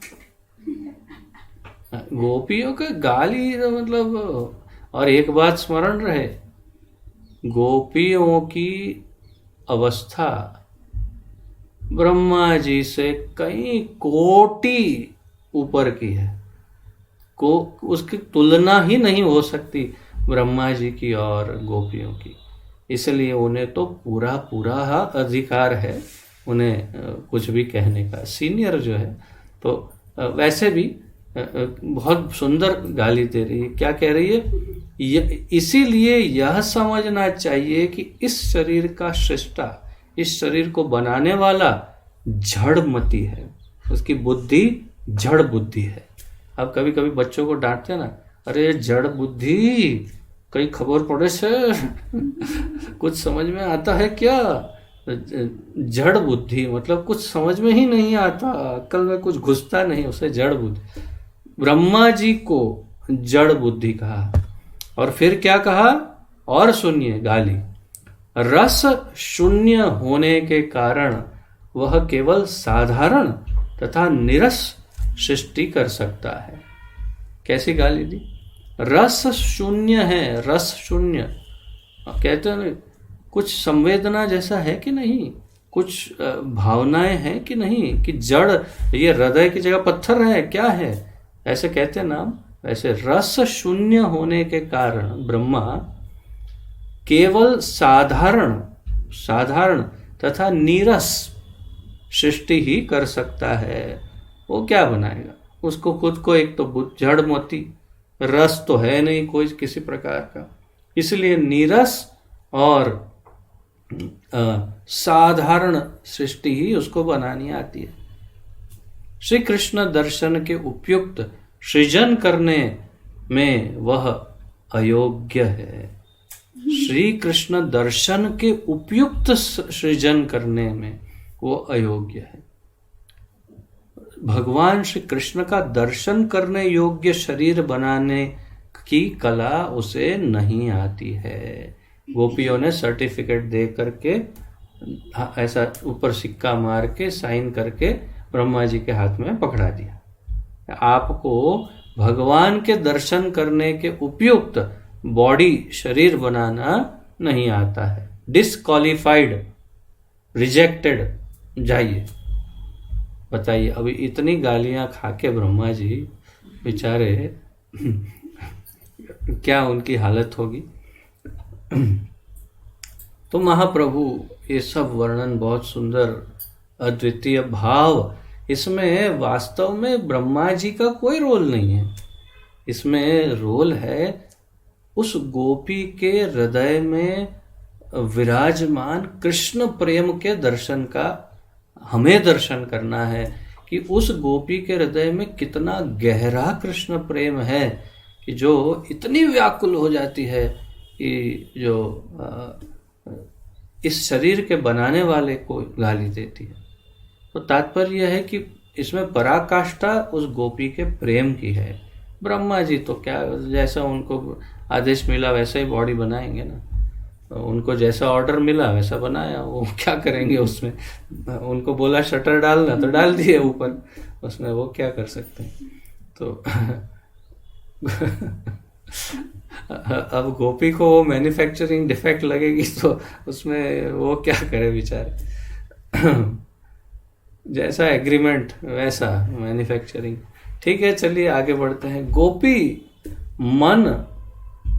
गोपियों के गाली मतलब, और एक बात स्मरण रहे, गोपियों की अवस्था ब्रह्मा जी से कई कोटि ऊपर की है, उसकी तुलना ही नहीं हो सकती ब्रह्मा जी की और गोपियों की। इसलिए उन्हें तो पूरा अधिकार है उन्हें कुछ भी कहने का, सीनियर जो है। तो वैसे भी बहुत सुंदर गाली दे रही है। क्या कह रही है? इसीलिए यह समझना चाहिए कि इस शरीर का सृष्टा, इस शरीर को बनाने वाला जड़मती है, उसकी बुद्धि जड़ बुद्धि है। अब कभी कभी बच्चों को डांटते हैं ना, अरे जड़ बुद्धि, कहीं खबर पड़े से कुछ समझ में आता है क्या? जड़ बुद्धि मतलब कुछ समझ में ही नहीं आता, अक्ल में कुछ घुसता नहीं, उसे जड़ बुद्धि। ब्रह्मा जी को जड़ बुद्धि कहा, और फिर क्या कहा? और सुनिए गाली, रस शून्य होने के कारण वह केवल साधारण तथा निरस सृष्टि कर सकता है। कैसी गाली दी? रस शून्य है, रस शून्य कहते हैं, कुछ संवेदना जैसा है कि नहीं, कुछ भावनाएं हैं कि नहीं, कि जड़, ये हृदय की जगह पत्थर है क्या है, ऐसे कहते हैं नाम। वैसे रस शून्य होने के कारण ब्रह्मा केवल साधारण तथा नीरस सृष्टि ही कर सकता है। वो क्या बनाएगा? उसको खुद को एक तो जड़ मोती, रस तो है नहीं कोई किसी प्रकार का, इसलिए नीरस और साधारण सृष्टि ही उसको बनानी आती है। श्री कृष्ण दर्शन के उपयुक्त सृजन करने में वह अयोग्य है। श्री कृष्ण दर्शन के उपयुक्त सृजन करने में वो अयोग्य है। भगवान श्री कृष्ण का दर्शन करने योग्य शरीर बनाने की कला उसे नहीं आती है। गोपियों ने सर्टिफिकेट दे करके ऐसा ऊपर सिक्का मार के साइन करके ब्रह्मा जी के हाथ में पकड़ा दिया। आपको भगवान के दर्शन करने के उपयुक्त बॉडी शरीर बनाना नहीं आता है। डिस्क्वालिफाइड, रिजेक्टेड, जाइए। बताइए, अभी इतनी गालियां खा के ब्रह्मा जी बेचारे क्या उनकी हालत होगी। तो महाप्रभु ये सब वर्णन बहुत सुंदर, अद्वितीय भाव, इसमें वास्तव में ब्रह्मा जी का कोई रोल नहीं है। इसमें रोल है उस गोपी के हृदय में विराजमान कृष्ण प्रेम के दर्शन का। हमें दर्शन करना है कि उस गोपी के हृदय में कितना गहरा कृष्ण प्रेम है कि जो इतनी व्याकुल हो जाती है कि जो इस शरीर के बनाने वाले को गाली देती है। तो तात्पर्य यह है कि इसमें पराकाष्ठा उस गोपी के प्रेम की है। ब्रह्मा जी तो क्या, जैसा उनको आदेश मिला वैसा ही बॉडी बनाएंगे ना। उनको जैसा ऑर्डर मिला वैसा बनाया, वो क्या करेंगे उसमें। उनको बोला शटर डालना तो डाल दिए ऊपर, उसमें वो क्या कर सकते हैं। तो अब गोपी को वो मैन्युफैक्चरिंग डिफेक्ट लगेगी तो उसमें वो क्या करे बेचारे। जैसा एग्रीमेंट वैसा मैन्युफैक्चरिंग। ठीक है, चलिए आगे बढ़ते हैं। गोपी मन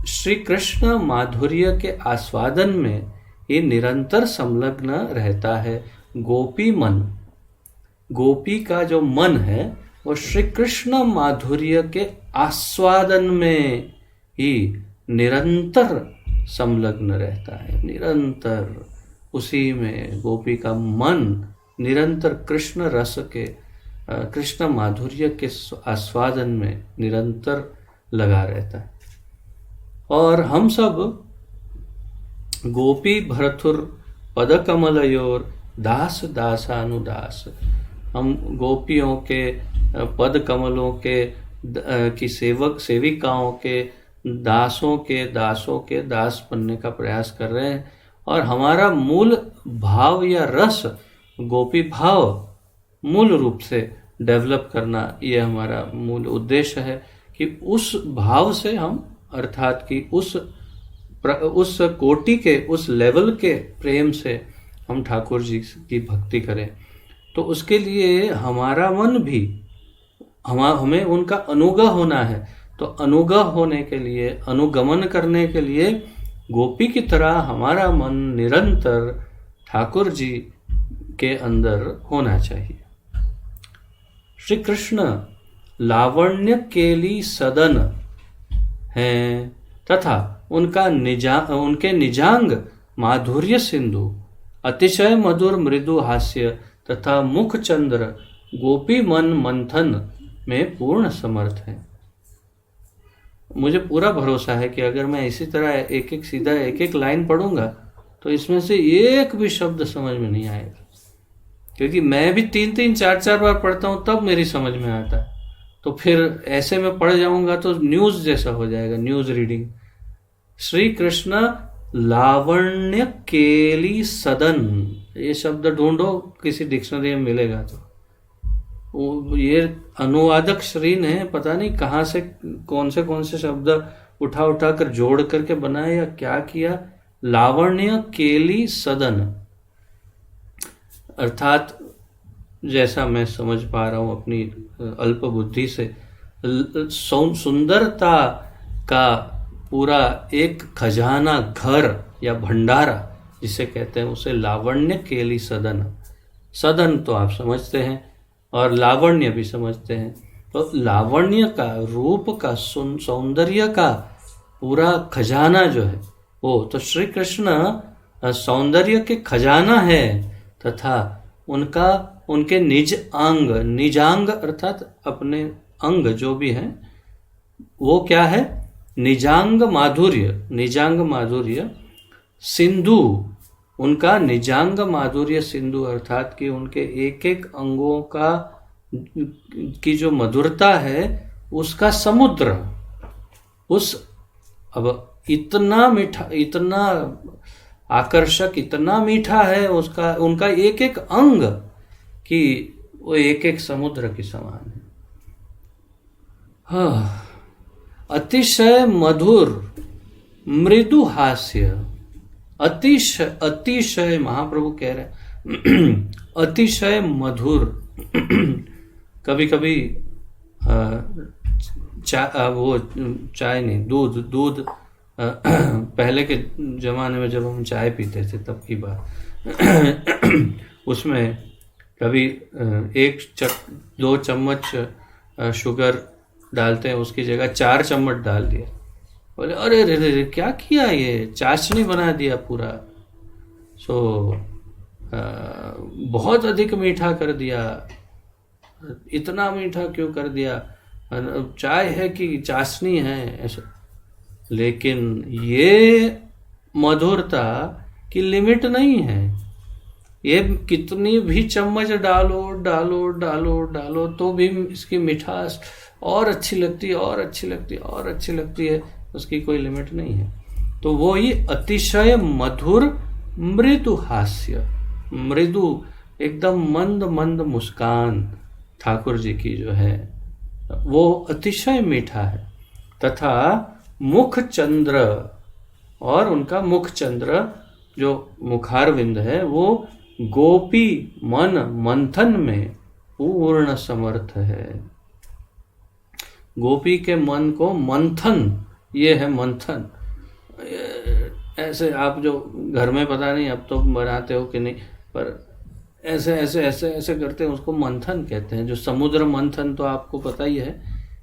श्री कृष्ण माधुर्य के आस्वादन में ये निरंतर संलग्न रहता है। गोपी मन, गोपी का जो मन है वो श्री कृष्ण माधुर्य के आस्वादन में ही निरंतर संलग्न रहता है। निरंतर उसी में गोपी का मन निरंतर कृष्ण रस के, कृष्ण माधुर्य के आस्वादन में निरंतर लगा रहता है। और हम सब गोपी भरथुर पद कमलयोर दास दासानुदास, हम गोपियों के पद कमलों के की सेविकाओं के दासों के दास बनने का प्रयास कर रहे हैं। और हमारा मूल भाव या रस गोपी भाव मूल रूप से डेवलप करना, ये हमारा मूल उद्देश्य है कि उस भाव से हम, अर्थात कि उस कोटि के, उस लेवल के प्रेम से हम ठाकुर जी की भक्ति करें। तो उसके लिए हमारा मन भी, हमें उनका अनुगह होना है। तो अनुगह होने के लिए, अनुगमन करने के लिए गोपी की तरह हमारा मन निरंतर ठाकुर जी के अंदर होना चाहिए। श्री कृष्ण लावण्य केली सदन हैं तथा उनके निजांग माधुर्य सिंधु, अतिशय मधुर मृदु हास्य तथा मुख चंद्र गोपी मन मंथन में पूर्ण समर्थ है। मुझे पूरा भरोसा है कि अगर मैं इसी तरह एक एक लाइन पढ़ूंगा तो इसमें से एक भी शब्द समझ में नहीं आएगा, क्योंकि मैं भी 3-3, 4-4 बार पढ़ता हूं तब मेरी समझ में आता है। तो फिर ऐसे में पढ़ जाऊंगा तो न्यूज जैसा हो जाएगा, न्यूज रीडिंग। श्री कृष्ण लावण्य केली सदन, ये शब्द ढूंढो किसी डिक्शनरी में मिलेगा। तो ये अनुवादक श्री ने पता नहीं कहाँ से कौन से शब्द उठा कर जोड़ करके बनाया या क्या किया। लावण्य केली सदन, अर्थात जैसा मैं समझ पा रहा हूं अपनी अल्प बुद्धि से, सुंदरता का पूरा एक खजाना, घर या भंडारा जिसे कहते हैं, उसे लावण्य केली सदन। सदन तो आप समझते हैं और लावण्य भी समझते हैं। तो लावण्य का, रूप का, सौंदर्य का पूरा खजाना जो है वो तो श्री कृष्ण सौंदर्य के खजाना है, तथा उनके निजांग अर्थात अपने अंग जो भी हैं वो क्या है, निजांग माधुर्य सिंधु, उनका निजांग माधुर्य सिंधु अर्थात कि उनके एक एक अंगों की जो मधुरता है उसका समुद्र। अब इतना मीठा, इतना आकर्षक, इतना मीठा है उनका एक एक अंग कि वो एक एक समुद्र के समान है। हाँ, अतिशय मधुर मृदु हास्य, अतिशय महाप्रभु कह रहे अतिशय मधुर। कभी कभी चाय नहीं, दूध पहले के जमाने में जब हम चाय पीते थे तब की बात, उसमें कभी 1-2 चम्मच शुगर डालते हैं, उसकी जगह 4 चम्मच डाल दिया, बोले अरे रे क्या किया, ये चाशनी बना दिया पूरा, बहुत अधिक मीठा कर दिया, इतना मीठा क्यों कर दिया, चाय है कि चाशनी है ऐसा। लेकिन ये मधुरता की लिमिट नहीं है, ये कितनी भी चम्मच डालो तो भी इसकी मिठास और अच्छी लगती है, उसकी कोई लिमिट नहीं है। तो वो ही अतिशय मधुर मृदु हास्य, मृदु एकदम मंद मुस्कान ठाकुर जी की जो है वो अतिशय मीठा है। तथा मुख चंद्र, और उनका मुख चंद्र जो मुखारविंद है वो गोपी मन मंथन में पूर्ण समर्थ है। गोपी के मन को मंथन, ये है मंथन। ऐसे आप जो घर में पता नहीं अब तो बनाते हो कि नहीं, पर ऐसे करते हैं, उसको मंथन कहते हैं। जो समुद्र मंथन तो आपको पता ही है,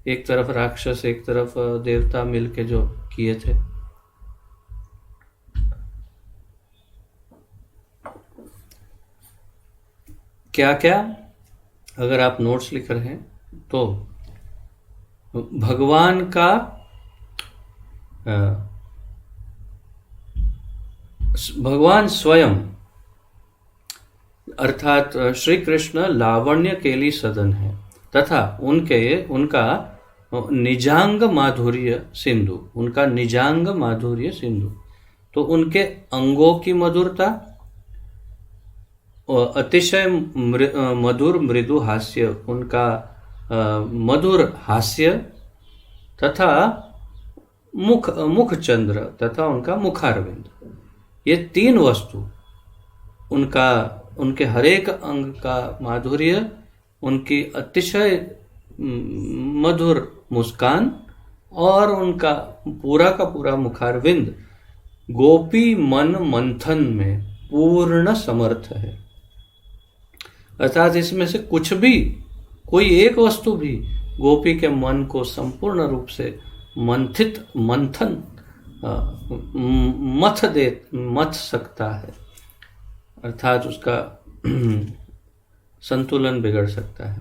एक तरफ राक्षस एक तरफ देवता मिलके जो किए थे। क्या क्या अगर आप नोट्स लिख रहे हैं तो भगवान का भगवान स्वयं अर्थात श्री कृष्ण लावण्य केली सदन है, तथा उनका निजांग माधुर्य सिंधु, उनका निजांग माधुर्य सिंधु। तो उनके अंगों की मधुरता, अतिशय मधुर मृदु हास्य, उनका मधुर हास्य, तथा मुख चंद्र तथा उनका मुखारविंद, ये 3 वस्तु, उनके हरेक अंग का माधुर्य, उनकी अतिशय मधुर मुस्कान और उनका पूरा का पूरा मुखारविंद गोपी मन मंथन में पूर्ण समर्थ है। अर्थात इसमें से कुछ भी, कोई एक वस्तु भी गोपी के मन को संपूर्ण रूप से मंथन मथ सकता है, अर्थात उसका संतुलन बिगड़ सकता है।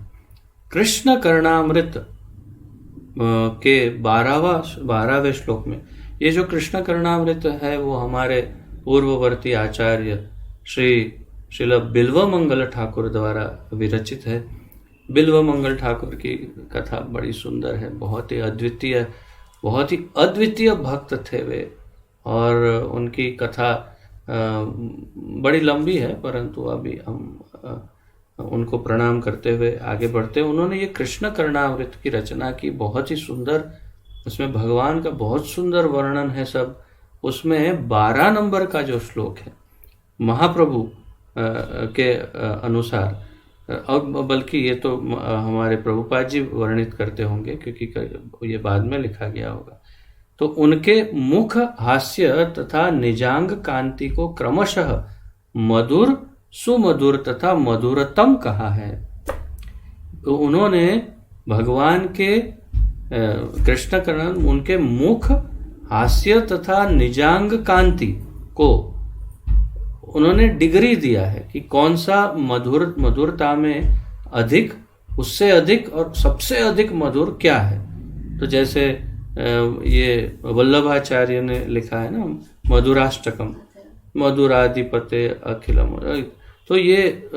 कृष्ण कर्णामृत के 12वें श्लोक में ये जो कृष्ण कर्णामृत है वो हमारे पूर्ववर्ती आचार्य श्रील बिल्वमंगल ठाकुर द्वारा विरचित है। बिल्वमंगल ठाकुर की कथा बड़ी सुंदर है, बहुत ही अद्वितीय भक्त थे वे, और उनकी कथा बड़ी लंबी है, परंतु अभी हम उनको प्रणाम करते हुए आगे बढ़ते हैं। उन्होंने ये कृष्ण कर्णामृत की रचना की, बहुत ही सुंदर, उसमें भगवान का बहुत सुंदर वर्णन है सब। उसमें 12 नंबर का जो श्लोक है महाप्रभु के अनुसार, और बल्कि ये तो हमारे प्रभुपाद जी वर्णित करते होंगे क्योंकि ये बाद में लिखा गया होगा। तो उनके मुख हास्य तथा निजांग कांति को क्रमशः मधुर, सुमधुर तथा मधुरतम कहा है। तो उन्होंने भगवान के कृष्ण कर्ण, उनके मुख हास्य तथा निजांग कांति को उन्होंने डिग्री दिया है कि कौन सा मधुरता में अधिक, उससे अधिक और सबसे अधिक मधुर क्या है। तो जैसे ये वल्लभाचार्य ने लिखा है ना, मधुराष्टकम, मधुराधिपते अखिलम। तो ये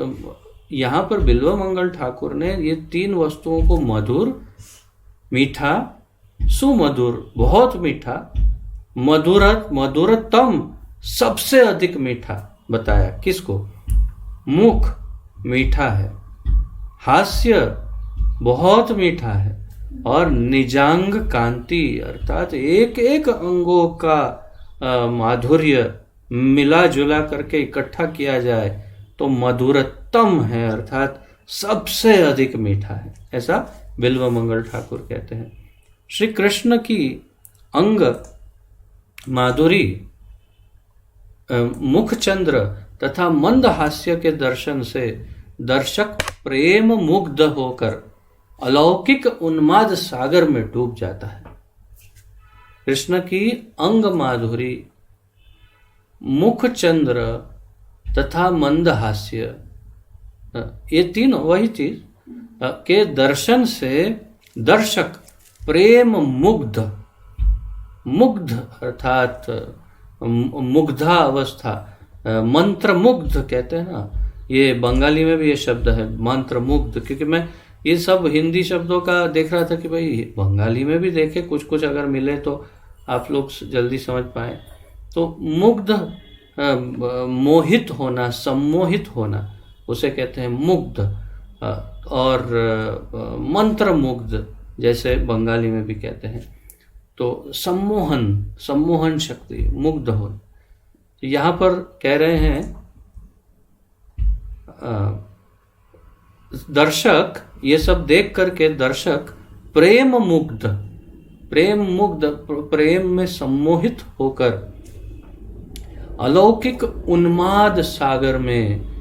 यहाँ पर बिल्व मंगल ठाकुर ने ये 3 वस्तुओं को मधुर, मीठा, सुमधुर, बहुत मीठा, मधुरतम, सबसे अधिक मीठा बताया। किसको? मुख मीठा है, हास्य बहुत मीठा है, और निजांग कांति अर्थात एक एक अंगों का माधुर्य मिला जुला करके इकट्ठा किया जाए तो मधुरतम है, अर्थात सबसे अधिक मीठा है। ऐसा बिल्व मंगल ठाकुर कहते हैं। श्री कृष्ण की अंग माधुरी, मुख चंद्र तथा मंद हास्य के दर्शन से दर्शक प्रेम मुग्ध होकर अलौकिक उन्माद सागर में डूब जाता है। कृष्ण की अंग माधुरी, मुख चंद्र तथा मंद हास्य, ये तीनों वही चीज के दर्शन से दर्शक प्रेम मुग्ध, मुग्ध अर्थात मुग्धा अवस्था, मंत्र मुग्ध कहते हैं ना, ये बंगाली में भी ये शब्द है मंत्र मुग्ध। क्योंकि मैं ये सब हिंदी शब्दों का देख रहा था कि भाई बंगाली में भी देखे कुछ कुछ अगर मिले तो आप लोग जल्दी समझ पाए। तो मुग्ध, मोहित होना, सम्मोहित होना, उसे कहते हैं मुग्ध। और मंत्र मुग्ध जैसे बंगाली में भी कहते हैं। तो सम्मोहन, सम्मोहन शक्ति, मुग्ध हो। यहाँ पर कह रहे हैं दर्शक ये सब देख करके दर्शक प्रेम मुग्ध, प्रेम मुग्ध, प्रेम में सम्मोहित होकर अलौकिक उन्माद सागर में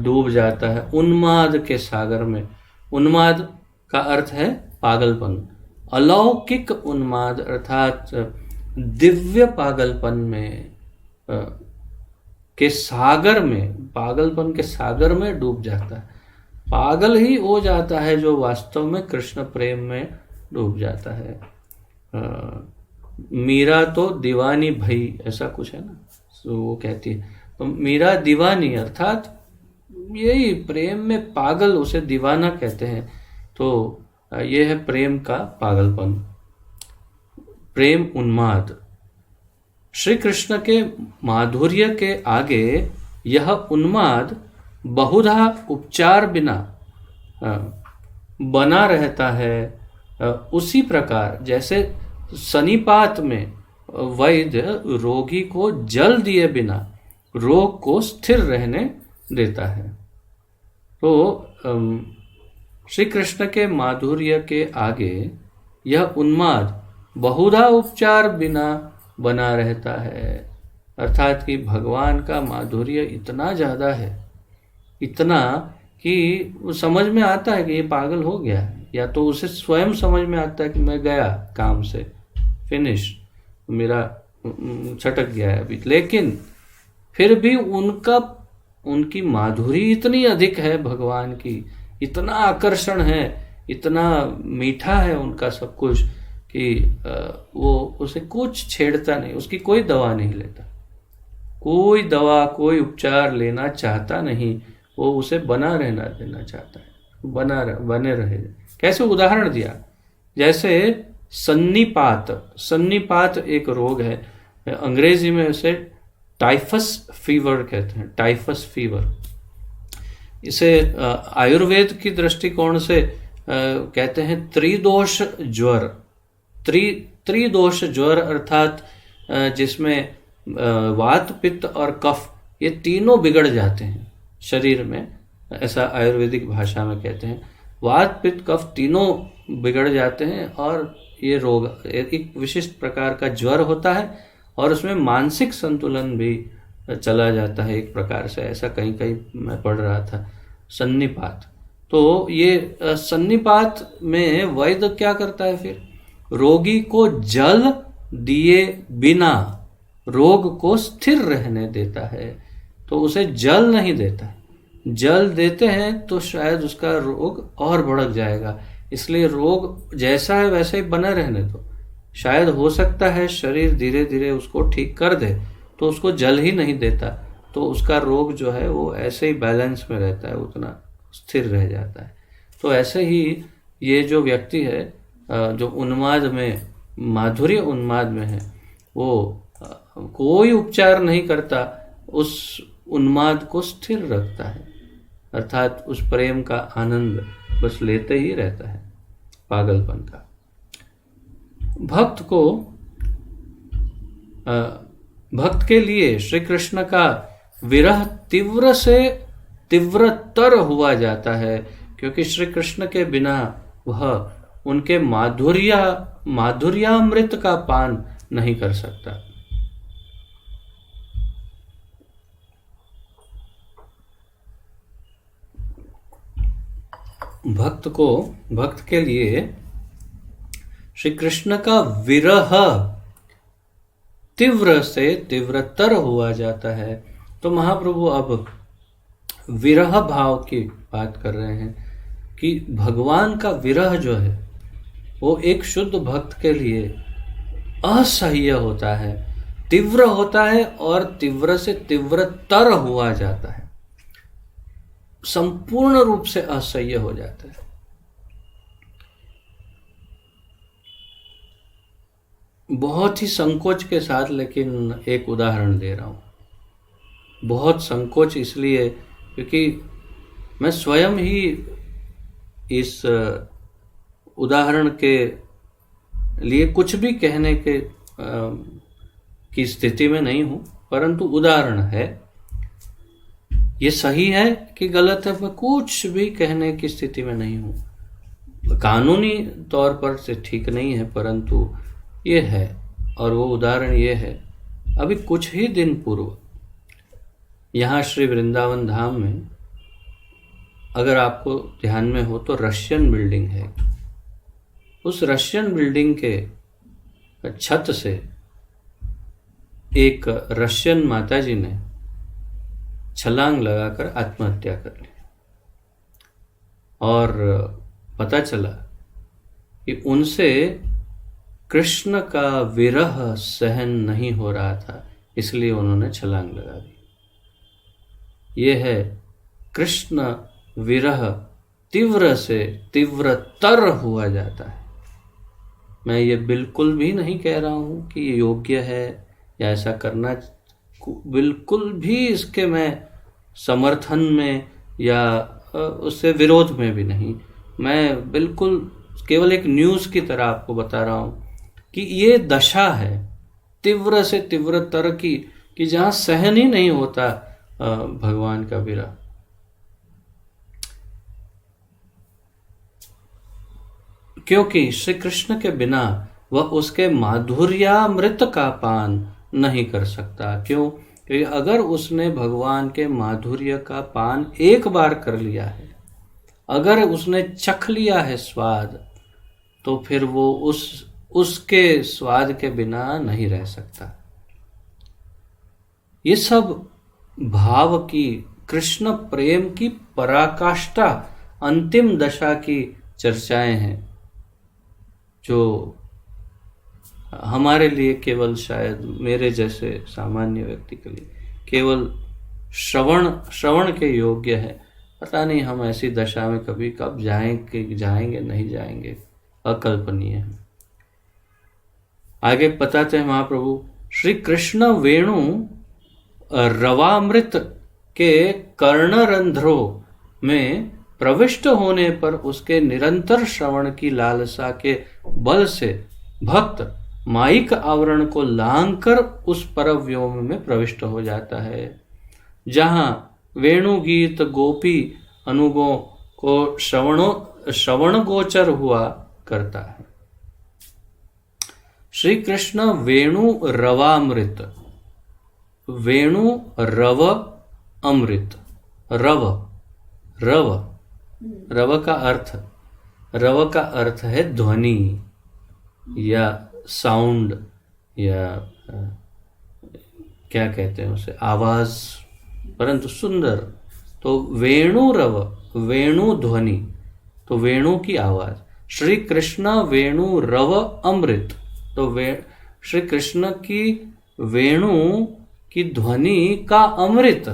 डूब जाता है। उन्माद के सागर में, उन्माद का अर्थ है पागलपन, अलौकिक उन्माद अर्थात दिव्य पागलपन में के सागर में, पागलपन के सागर में डूब जाता है। पागल ही हो जाता है जो वास्तव में कृष्ण प्रेम में डूब जाता है। मीरा तो दीवानी भई, ऐसा कुछ है ना, तो वो कहती है। तो मीरा दीवानी अर्थात यही प्रेम में पागल, उसे दीवाना कहते हैं। तो ये है प्रेम का पागलपन, प्रेम उन्माद। श्री कृष्ण के माधुर्य के आगे यह उन्माद बहुधा उपचार बिना बना रहता है। उसी प्रकार जैसे सनिपात में वैद्य रोगी को जल दिए बिना रोग को स्थिर रहने देता है। तो श्री कृष्ण के माधुर्य के आगे यह उन्माद बहुधा उपचार बिना बना रहता है। अर्थात कि भगवान का माधुर्य इतना ज़्यादा है, इतना कि समझ में आता है कि ये पागल हो गया है, या तो उसे स्वयं समझ में आता है कि मैं गया काम से, फिनिश, मेरा छटक गया है अभी। लेकिन फिर भी उनकी माधुरी इतनी अधिक है भगवान की, इतना आकर्षण है, इतना मीठा है उनका सब कुछ कि वो उसे कुछ छेड़ता नहीं, उसकी कोई दवा नहीं लेता, कोई दवा, कोई उपचार लेना चाहता नहीं। वो उसे बना रहना देना चाहता है, बने रहे। कैसे उदाहरण दिया, जैसे सन्निपात, सन्निपात एक रोग है, अंग्रेजी में उसे टाइफस फीवर कहते हैं, टाइफस फीवर। इसे आयुर्वेद की दृष्टिकोण से कहते हैं त्रिदोष ज्वर। त्रिदोष ज्वर अर्थात जिसमें वात, पित्त और कफ, ये तीनों बिगड़ जाते हैं शरीर में, ऐसा आयुर्वेदिक भाषा में कहते हैं। वात, पित्त, कफ तीनों बिगड़ जाते हैं और ये रोग एक विशिष्ट प्रकार का ज्वर होता है, और उसमें मानसिक संतुलन भी चला जाता है एक प्रकार से, ऐसा कहीं कहीं मैं पढ़ रहा था। सन्निपात, तो ये सन्निपात में वैद्य क्या करता है, फिर रोगी को जल दिए बिना रोग को स्थिर रहने देता है, तो उसे जल नहीं देता। जल देते हैं तो शायद उसका रोग और भड़क जाएगा, इसलिए रोग जैसा है वैसे ही बना रहने दो। शायद हो सकता है शरीर धीरे धीरे उसको ठीक कर दे, तो उसको जल ही नहीं देता, तो उसका रोग जो है वो ऐसे ही बैलेंस में रहता है, उतना स्थिर रह जाता है। तो ऐसे ही ये जो व्यक्ति है जो उन्माद में, माधुर्य उन्माद में है, वो कोई उपचार नहीं करता, उस उन्माद को स्थिर रखता है, अर्थात उस प्रेम का आनंद बस लेते ही रहता है, पागलपन का। भक्त के लिए श्री कृष्ण का विरह तीव्र से तीव्रतर हुआ जाता है, क्योंकि श्री कृष्ण के बिना वह उनके माधुर्यामृत का पान नहीं कर सकता। भक्त के लिए श्री कृष्ण का विरह तीव्र से तीव्रतर हुआ जाता है। तो महाप्रभु अब विरह भाव की बात कर रहे हैं कि भगवान का विरह जो है वो एक शुद्ध भक्त के लिए असह्य होता है, तीव्र होता है, और तीव्र से तीव्रतर हुआ जाता है, संपूर्ण रूप से असह्य हो जाता है। बहुत ही संकोच के साथ लेकिन एक उदाहरण दे रहा हूं। बहुत संकोच इसलिए क्योंकि मैं स्वयं ही इस उदाहरण के लिए कुछ भी कहने के की स्थिति में नहीं हूं, परंतु उदाहरण है। ये सही है कि गलत है, मैं कुछ भी कहने की स्थिति में नहीं हूं। कानूनी तौर पर से ठीक नहीं है, परंतु ये है। और वो उदाहरण ये है, अभी कुछ ही दिन पूर्व यहाँ श्री वृंदावन धाम में, अगर आपको ध्यान में हो तो रशियन बिल्डिंग है। उस रशियन बिल्डिंग के छत से एक रशियन माताजी ने छलांग लगाकर आत्महत्या कर ली, और पता चला कि उनसे कृष्ण का विरह सहन नहीं हो रहा था, इसलिए उन्होंने छलांग लगा दी। ये है कृष्ण विरह तीव्र से तीव्रतर हुआ जाता है। मैं ये बिल्कुल भी नहीं कह रहा हूं कि ये योग्य है या ऐसा करना, बिल्कुल भी इसके मैं समर्थन में या उससे विरोध में भी नहीं। मैं बिल्कुल केवल एक न्यूज़ की तरह आपको बता रहा हूं कि ये दशा है तीव्र से तीव्रतर की, कि जहां सहन ही नहीं होता भगवान का विरह। क्योंकि श्री कृष्ण के बिना वह उसके माधुर्यामृत का पान नहीं कर सकता। क्यों? क्योंकि अगर उसने भगवान के माधुर्य का पान एक बार कर लिया है, अगर उसने चख लिया है स्वाद, तो फिर वो उसके स्वाद के बिना नहीं रह सकता। ये सब भाव की, कृष्ण प्रेम की पराकाष्ठा, अंतिम दशा की चर्चाएं हैं, जो हमारे लिए केवल, शायद मेरे जैसे सामान्य व्यक्ति के लिए केवल श्रवण के योग्य है। पता नहीं हम ऐसी दशा में कभी कब जाएंगे नहीं जाएंगे, अकल्पनीय है। आगे बताते हैं महाप्रभु, श्री कृष्ण वेणु रवामृत के कर्णरंध्रों में प्रविष्ट होने पर उसके निरंतर श्रवण की लालसा के बल से भक्त माइक आवरण को लांघकर उस परव्योम में प्रविष्ट हो जाता है, जहां वेणु गीत गोपी अनुगों को श्रवण गोचर हुआ करता है। श्री कृष्ण वेणु रवामृत, वेणु रव अमृत, रव का अर्थ है ध्वनि या साउंड, या क्या कहते हैं उसे, आवाज, परंतु सुंदर। तो वेणु रव, वेणु ध्वनि, तो वेणु की आवाज। श्री कृष्ण वेणु रव अमृत, तो श्री कृष्ण की वेणु की ध्वनि का अमृत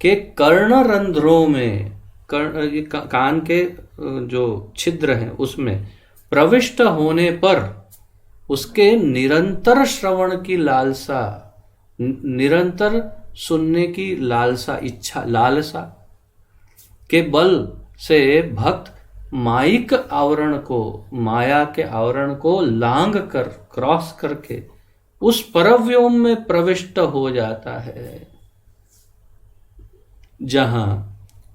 के कर्ण रंध्रों में, कान के जो छिद्र हैं उसमें प्रविष्ट होने पर उसके निरंतर श्रवण की लालसा, निरंतर सुनने की लालसा, इच्छा, लालसा के बल से भक्त माइक आवरण को, माया के आवरण को लांघ कर, क्रॉस करके उस परव्योम में प्रविष्ट हो जाता है जहां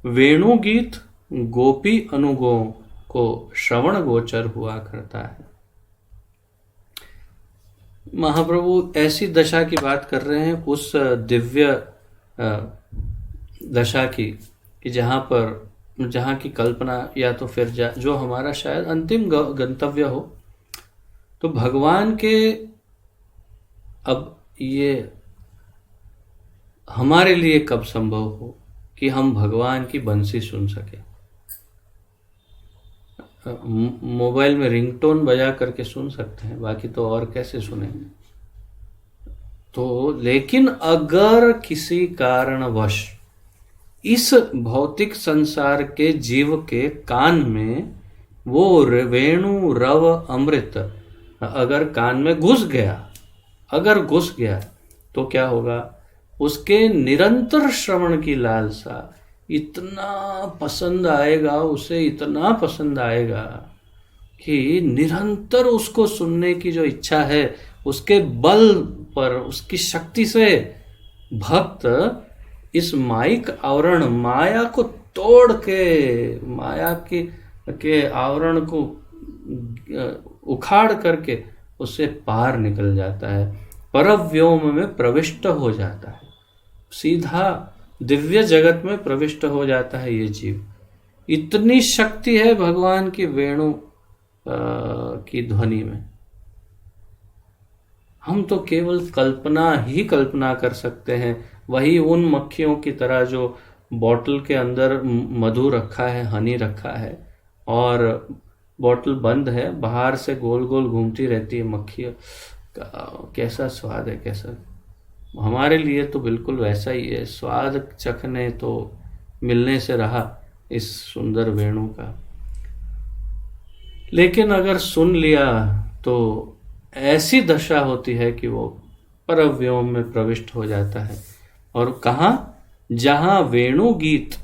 वेणु गीत गोपी अनुगों को श्रवण गोचर हुआ करता है। महाप्रभु ऐसी दशा की बात कर रहे हैं, उस दिव्य दशा की, कि जहां पर, जहां की कल्पना या तो फिर जो हमारा शायद अंतिम गंतव्य हो। तो भगवान के, अब ये हमारे लिए कब संभव हो कि हम भगवान की बंसी सुन सके। मोबाइल में रिंगटोन बजा करके सुन सकते हैं, बाकी तो और कैसे सुनेंगे। तो लेकिन अगर किसी कारणवश इस भौतिक संसार के जीव के कान में वो वेणु रव अमृत अगर कान में घुस गया, अगर घुस गया, तो क्या होगा, उसके निरंतर श्रवण की लालसा इतना पसंद आएगा, उसे इतना पसंद आएगा कि निरंतर उसको सुनने की जो इच्छा है, उसके बल पर, उसकी शक्ति से भक्त इस माइक आवरण, माया को तोड़ के, माया के आवरण को उखाड़ करके उससे पार निकल जाता है, परव्योम में प्रविष्ट हो जाता है, सीधा दिव्य जगत में प्रविष्ट हो जाता है ये जीव। इतनी शक्ति है भगवान की वेणु की ध्वनि में। हम तो केवल कल्पना ही कल्पना कर सकते हैं। वही उन मक्खियों की तरह जो बॉटल के अंदर मधु रखा है, हनी रखा है, और बॉटल बंद है, बाहर से गोल गोल घूमती रहती है मक्खी, कैसा स्वाद है, कैसा। हमारे लिए तो बिल्कुल वैसा ही है, स्वाद चखने तो मिलने से रहा इस सुंदर वेणु का। लेकिन अगर सुन लिया तो ऐसी दशा होती है कि वो परव्योम में प्रविष्ट हो जाता है। और कहाँ, जहां वेणु गीत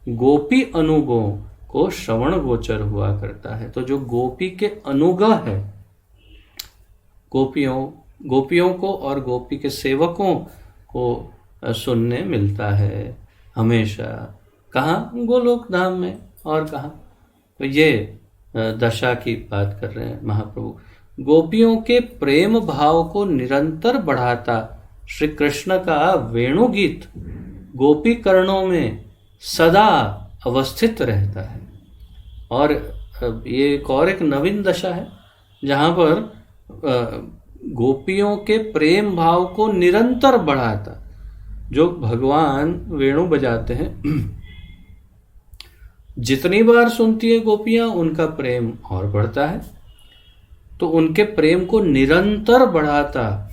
गोपी अनुगों को श्रवण गोचर हुआ करता है। तो जो गोपी के अनुगा है, गोपियों को और गोपी के सेवकों को सुनने मिलता है हमेशा। कहाँ, गोलोक धाम में, और कहाँ। तो ये दशा की बात कर रहे हैं महाप्रभु। गोपियों के प्रेम भाव को निरंतर बढ़ाता श्री कृष्ण का वेणु गीत गोपी कर्णों में सदा अवस्थित रहता है। और ये एक नवीन दशा है जहां पर गोपियों के प्रेम भाव को निरंतर बढ़ाता। जो भगवान वेणु बजाते हैं, जितनी बार सुनती है गोपियां, उनका प्रेम और बढ़ता है। तो उनके प्रेम को निरंतर बढ़ाता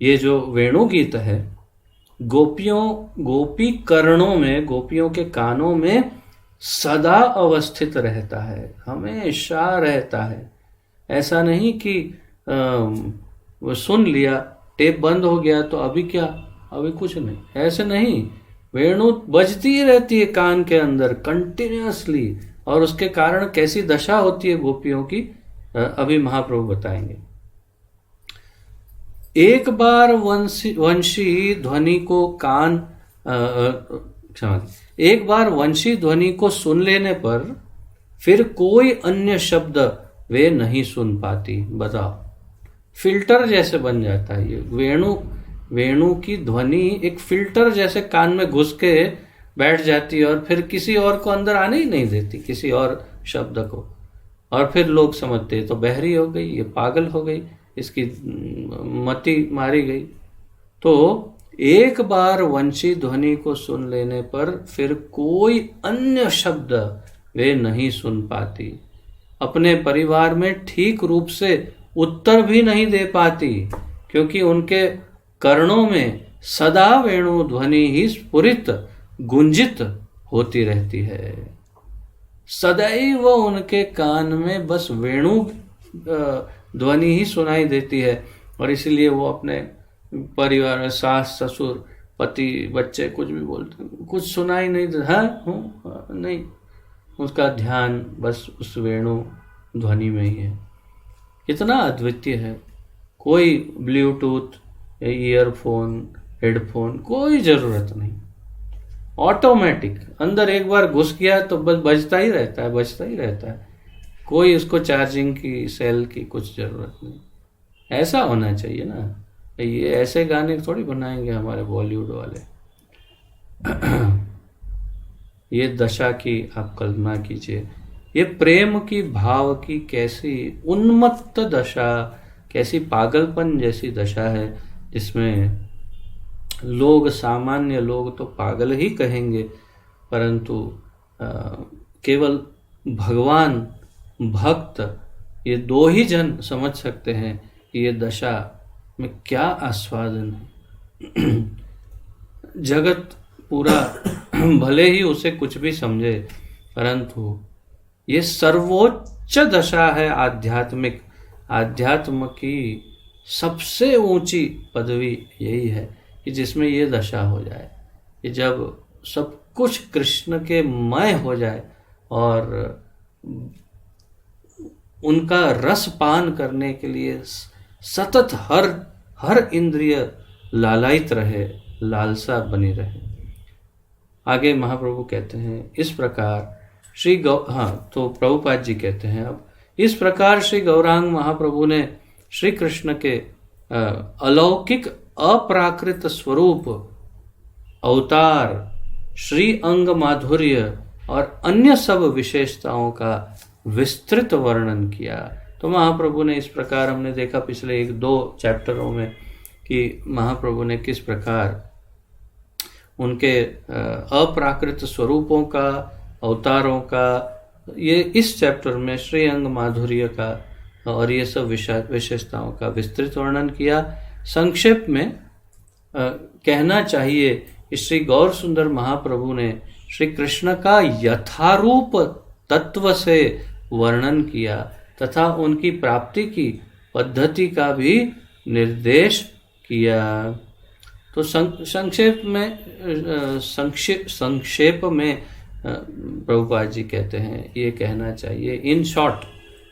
ये जो वेणु गीत है, गोपी कर्णों में, गोपियों के कानों में सदा अवस्थित रहता है, हमेशा रहता है। ऐसा नहीं कि वो सुन लिया, टेप बंद हो गया तो अभी क्या, अभी कुछ नहीं, ऐसे नहीं। वेणु बजती रहती है कान के अंदर कंटिन्यूअसली, और उसके कारण कैसी दशा होती है गोपियों की, अभी महाप्रभु बताएंगे। एक बार वंशी ध्वनि को कान, एक बार वंशी ध्वनि को सुन लेने पर फिर कोई अन्य शब्द वे नहीं सुन पाती। बताओ, फिल्टर जैसे बन जाता है ये वेणु की ध्वनि, एक फिल्टर जैसे कान में घुस के बैठ जाती है और फिर किसी और को अंदर आने ही नहीं देती, किसी और शब्द को। और फिर लोग समझते तो बहरी हो गई, ये पागल हो गई, इसकी मति मारी गई। तो एक बार वंशी ध्वनि को सुन लेने पर फिर कोई अन्य शब्द वे नहीं सुन पाती। अपने परिवार में ठीक रूप से उत्तर भी नहीं दे पाती, क्योंकि उनके कर्णों में सदा वेणु ध्वनि ही स्फुरित गुंजित होती रहती है। सदैव उनके कान में बस वेणु ध्वनि ही सुनाई देती है, और इसीलिए वो अपने परिवार में सास ससुर पति बच्चे कुछ भी बोलते, कुछ सुनाई नहीं देता। हाँ नहीं, उसका ध्यान बस उस वेणु ध्वनि में ही है। कितना अद्वितीय है। कोई ब्लूटूथ, ईयरफोन, हेडफोन, कोई ज़रूरत नहीं, ऑटोमेटिक अंदर एक बार घुस गया तो बस बजता ही रहता है, बजता ही रहता है। कोई उसको चार्जिंग की, सेल की कुछ ज़रूरत नहीं। ऐसा होना चाहिए ना। ये ऐसे गाने थोड़ी बनाएंगे हमारे बॉलीवुड वाले। ये दशा की आप कल्पना कीजिए, ये प्रेम की, भाव की कैसी उन्मत्त दशा, कैसी पागलपन जैसी दशा है, जिसमें लोग, सामान्य लोग तो पागल ही कहेंगे, परंतु केवल भगवान, भक्त, ये दो ही जन समझ सकते हैं कि ये दशा में क्या आस्वादन है। जगत पूरा भले ही उसे कुछ भी समझे, परंतु ये सर्वोच्च दशा है आध्यात्मिक। आध्यात्म की सबसे ऊंची पदवी यही है कि जिसमें ये दशा हो जाए, कि जब सब कुछ कृष्ण के मय हो जाए और उनका रस पान करने के लिए सतत हर इंद्रिय लालायित रहे, लालसा बनी रहे। आगे महाप्रभु कहते हैं, इस प्रकार तो प्रभुपाद जी कहते हैं, अब इस प्रकार श्री गौरांग महाप्रभु ने श्री कृष्ण के अलौकिक अप्राकृत स्वरूप, अवतार, श्री अंग माधुर्य और अन्य सब विशेषताओं का विस्तृत वर्णन किया। तो महाप्रभु ने इस प्रकार, हमने देखा पिछले 1-2 चैप्टरों में कि महाप्रभु ने किस प्रकार उनके अप्राकृत स्वरूपों का, अवतारों का, ये इस चैप्टर में श्री अंग माधुर्य का और ये सब विशेषताओं का विस्तृत वर्णन किया। संक्षेप में कहना चाहिए कि श्री गौर सुंदर महाप्रभु ने श्री कृष्ण का यथारूप तत्व से वर्णन किया तथा उनकी प्राप्ति की पद्धति का भी निर्देश किया। तो संक्षेप में प्रभुपाद जी कहते हैं, ये कहना चाहिए इन शॉर्ट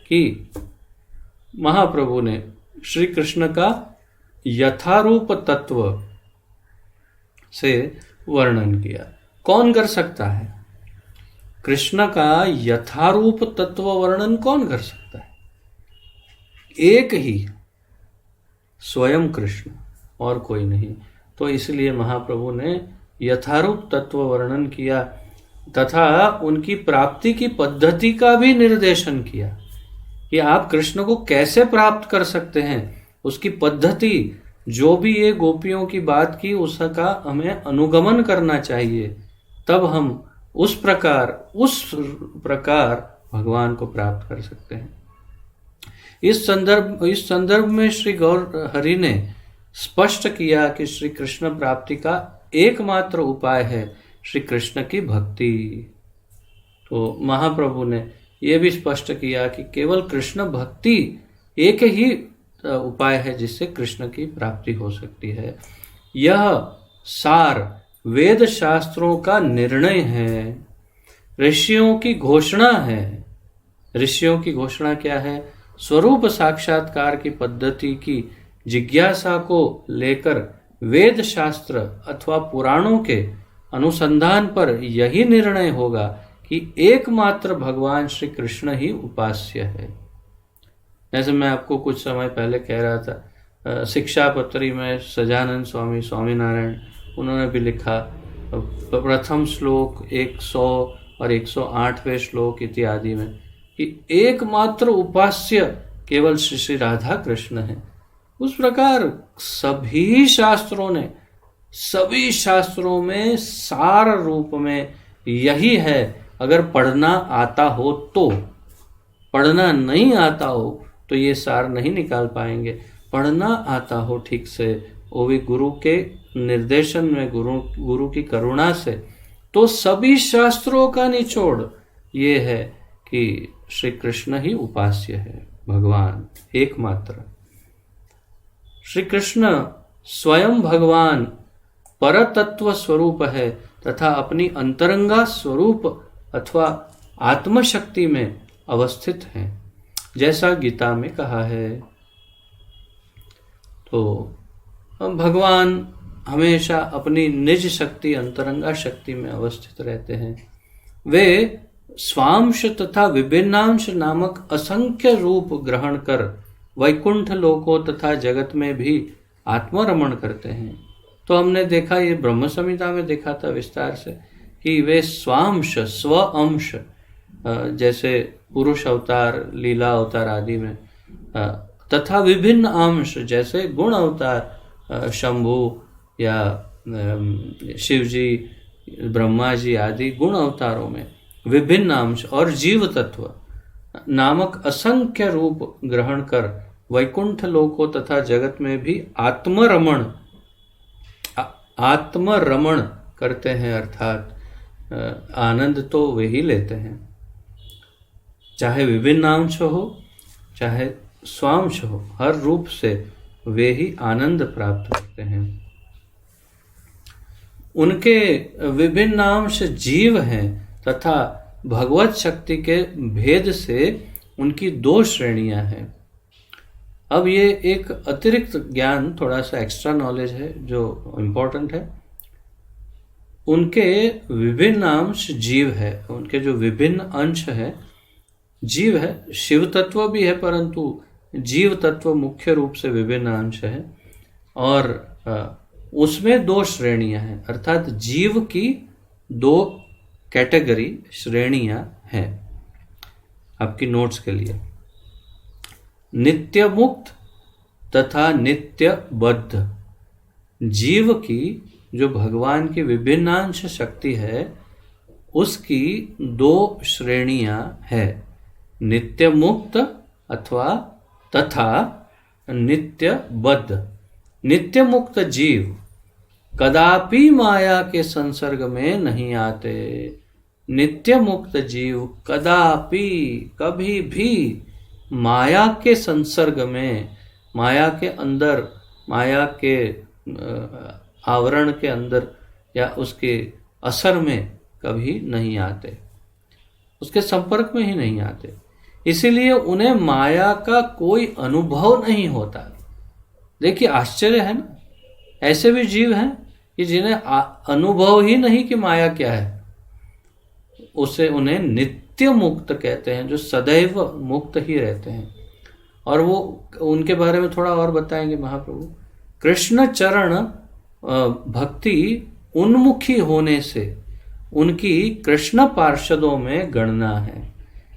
कि महाप्रभु ने श्री कृष्ण का यथारूप तत्व से वर्णन किया। कौन कर सकता है? कृष्ण का यथारूप तत्व वर्णन कौन कर सकता है? एक ही, स्वयं कृष्ण, और कोई नहीं। तो इसलिए महाप्रभु ने यथारूप तत्व वर्णन किया तथा उनकी प्राप्ति की पद्धति का भी निर्देशन किया कि आप कृष्ण को कैसे प्राप्त कर सकते हैं। उसकी पद्धति, जो भी ये गोपियों की बात की, उसका हमें अनुगमन करना चाहिए, तब हम उस प्रकार भगवान को प्राप्त कर सकते हैं। इस संदर्भ में श्री गौर हरि ने स्पष्ट किया कि श्री कृष्ण प्राप्ति का एकमात्र उपाय है श्री कृष्ण की भक्ति। तो महाप्रभु ने यह भी स्पष्ट किया कि केवल कृष्ण भक्ति एक ही उपाय है जिससे कृष्ण की प्राप्ति हो सकती है। यह सार वेद शास्त्रों का निर्णय है, ऋषियों की घोषणा है। ऋषियों की घोषणा क्या है? स्वरूप साक्षात्कार की पद्धति की जिज्ञासा को लेकर वेद शास्त्र अथवा पुराणों के अनुसंधान पर यही निर्णय होगा कि एकमात्र भगवान श्री कृष्ण ही उपास्य है। जैसे मैं आपको कुछ समय पहले कह रहा था, शिक्षापत्री में सजानंद स्वामी, स्वामीनारायण, उन्होंने भी लिखा प्रथम श्लोक 100 और 108वें श्लोक इत्यादि में कि एकमात्र उपास्य केवल श्री श्री राधा कृष्ण है, उस प्रकार सभी शास्त्रों में सार रूप में यही है। अगर पढ़ना आता हो तो, पढ़ना नहीं आता हो तो ये सार नहीं निकाल पाएंगे। पढ़ना आता हो ठीक से, वो भी गुरु के निर्देशन में, गुरु की करुणा से, तो सभी शास्त्रों का निचोड़ ये है कि श्री कृष्ण ही उपास्य है, भगवान एकमात्र। श्री कृष्ण स्वयं भगवान परतत्व स्वरूप है तथा अपनी अंतरंगा स्वरूप अथवा आत्मशक्ति में अवस्थित हैं, जैसा गीता में कहा है। तो भगवान हमेशा अपनी निज शक्ति, अंतरंगा शक्ति में अवस्थित रहते हैं। वे स्वांश तथा विभिन्नांश नामक असंख्य रूप ग्रहण कर वैकुंठ लोकों तथा जगत में भी आत्मरमण करते हैं। तो हमने देखा, ये ब्रह्म संहिता में देखा था विस्तार से, कि वे स्वांश, स्व अंश, जैसे पुरुष अवतार, लीला अवतार आदि में, तथा विभिन्न अंश जैसे गुण अवतार, शंभु या शिव जी, ब्रह्मा जी आदि गुण अवतारों में विभिन्न अंश, और जीव तत्व नामक असंख्य रूप ग्रहण कर वैकुंठ लोकों तथा जगत में भी आत्मरमण करते हैं, अर्थात आनंद तो वे ही लेते हैं। चाहे विभिन्न अंश हो, चाहे स्वांश हो, हर रूप से वे ही आनंद प्राप्त करते हैं। उनके विभिन्न अंश जीव हैं तथा भगवत शक्ति के भेद से उनकी 2 श्रेणियां हैं। अब ये एक अतिरिक्त ज्ञान, थोड़ा सा एक्स्ट्रा नॉलेज है जो इम्पोर्टेंट है। उनके विभिन्न अंश जीव है, उनके जो विभिन्न अंश है जीव है। शिव तत्व भी है, परंतु जीव तत्व मुख्य रूप से विभिन्न अंश है, और उसमें 2 श्रेणियां हैं, अर्थात जीव की 2 कैटेगरी, श्रेणियां हैं। आपकी नोट्स के लिए, नित्य मुक्त तथा नित्य बद्ध। जीव की जो भगवान की विभिन्नांश शक्ति है, उसकी 2 श्रेणियां है, नित्य मुक्त अथवा तथा नित्य बद्ध। नित्य मुक्त जीव कदापि माया के संसर्ग में नहीं आते। नित्य मुक्त जीव कदापि, कभी भी माया के संसर्ग में, माया के अंदर, माया के आवरण के अंदर या उसके असर में कभी नहीं आते, उसके संपर्क में ही नहीं आते। इसीलिए उन्हें माया का कोई अनुभव नहीं होता। देखिए आश्चर्य है ना, ऐसे भी जीव हैं कि जिन्हें अनुभव ही नहीं कि माया क्या है, उसे उन्हें नित्य मुक्त कहते हैं, जो सदैव मुक्त ही रहते हैं। और वो, उनके बारे में थोड़ा और बताएंगे महाप्रभु। कृष्ण चरण भक्ति उन्मुखी होने से उनकी कृष्ण पार्षदों में गणना है।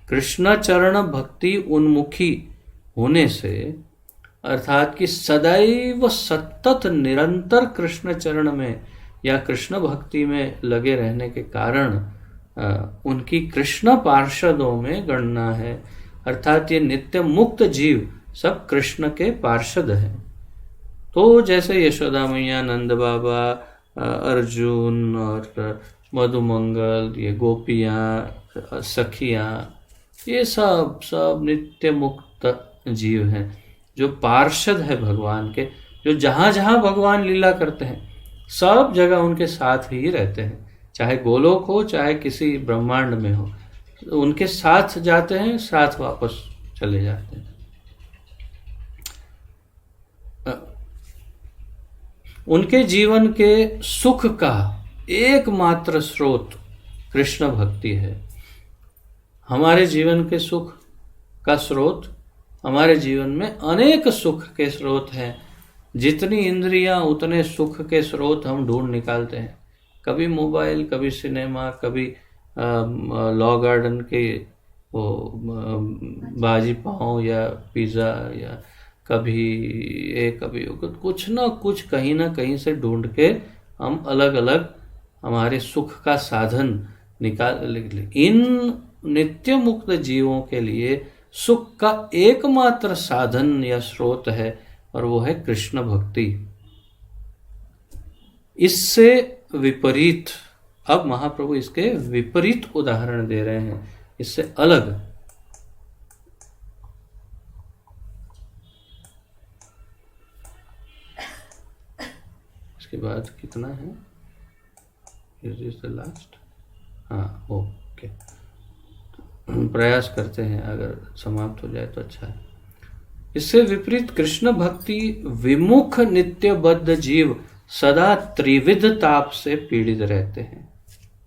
कृष्ण चरण भक्ति उन्मुखी होने से, अर्थात कि सदैव सतत निरंतर कृष्ण चरण में या कृष्ण भक्ति में लगे रहने के कारण उनकी कृष्ण पार्षदों में गणना है। अर्थात ये नित्य मुक्त जीव सब कृष्ण के पार्षद हैं। तो जैसे यशोदा मैया, नंद बाबा, अर्जुन और मधुमंगल, ये गोपियाँ, सखियाँ, ये सब नित्य मुक्त जीव हैं, जो पार्षद है भगवान के, जो जहाँ जहाँ भगवान लीला करते हैं सब जगह उनके साथ ही रहते हैं। चाहे गोलोक हो, चाहे किसी ब्रह्मांड में हो, उनके साथ जाते हैं, साथ वापस चले जाते हैं। उनके जीवन के सुख का एकमात्र स्रोत कृष्ण भक्ति है। हमारे जीवन के सुख का स्रोत, हमारे जीवन में अनेक सुख के स्रोत हैं। जितनी इंद्रियां उतने सुख के स्रोत हम ढूंढ निकालते हैं। कभी मोबाइल, कभी सिनेमा, कभी लॉ गार्डन के वो बाजी पाव या पिज़्ज़ा या कभी ये कभी वो, कुछ ना कुछ कहीं ना कहीं से ढूंढ के हम अलग अलग हमारे सुख का साधन निकाल। इन नित्य मुक्त जीवों के लिए सुख का एकमात्र साधन या स्रोत है और वो है कृष्ण भक्ति। इससे विपरीत अब महाप्रभु इसके विपरीत उदाहरण दे रहे हैं, इससे अलग। इसके बाद कितना है? Is this the last? हाँ, ओके, प्रयास करते हैं, अगर समाप्त हो जाए तो अच्छा है। इससे विपरीत कृष्ण भक्ति विमुख नित्यबद्ध जीव सदा त्रिविध ताप से पीड़ित रहते हैं।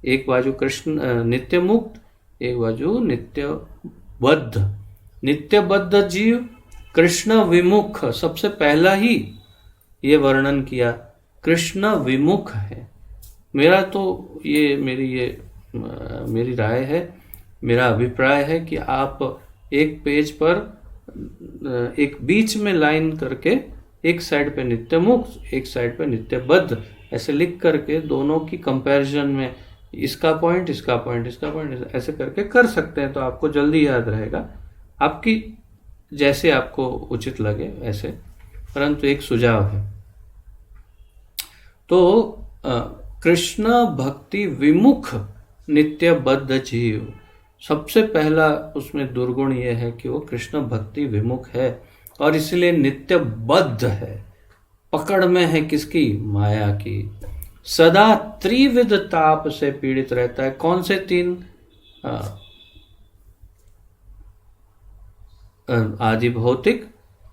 एक बाजू कृष्ण नित्य मुक्त, एक बाजू नित्यबद्ध। नित्यबद्ध जीव कृष्ण विमुख, सबसे पहला ही ये वर्णन किया, कृष्ण विमुख है। मेरा तो ये मेरी राय है, मेरा अभिप्राय है कि आप एक पेज पर एक बीच में लाइन करके एक साइड पे नित्य मुक्त, एक साइड पे नित्यबद्ध, ऐसे लिख करके दोनों की कंपैरिजन में इसका पॉइंट, इसका पॉइंट, इसका पॉइंट, ऐसे करके कर सकते हैं तो आपको जल्दी याद रहेगा, आपकी जैसे आपको उचित लगे ऐसे, परंतु एक सुझाव है। तो कृष्ण भक्ति विमुख नित्यबद्ध जीव, सबसे पहला उसमें दुर्गुण यह है कि वो कृष्ण भक्ति विमुख है और इसलिए नित्यबद्ध है, पकड़ में है किसकी? माया की। सदा त्रिविध ताप से पीड़ित रहता है। कौन से तीन? आदि भौतिक,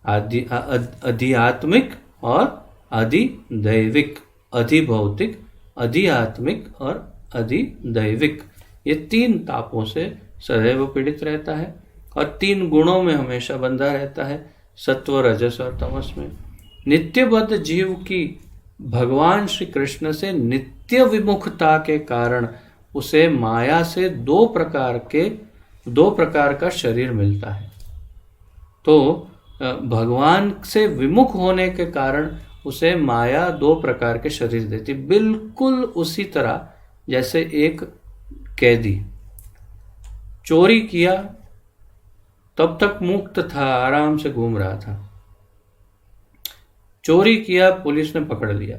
आदि आध्यात्मिक और आदि दैविक। अधि भौतिक, अधि आत्मिक और अधि दैविक, ये तीन तापों से सदैव पीड़ित रहता है और तीन गुणों में हमेशा बंधा रहता है, सत्व, रजस और तमस में। नित्यबद्ध जीव की भगवान श्री कृष्ण से नित्य विमुखता के कारण उसे माया से दो प्रकार का शरीर मिलता है। तो भगवान से विमुख होने के कारण उसे माया दो प्रकार के शरीर देती, बिल्कुल उसी तरह जैसे एक कैदी चोरी किया, तब तक मुक्त था, आराम से घूम रहा था, चोरी किया, पुलिस ने पकड़ लिया,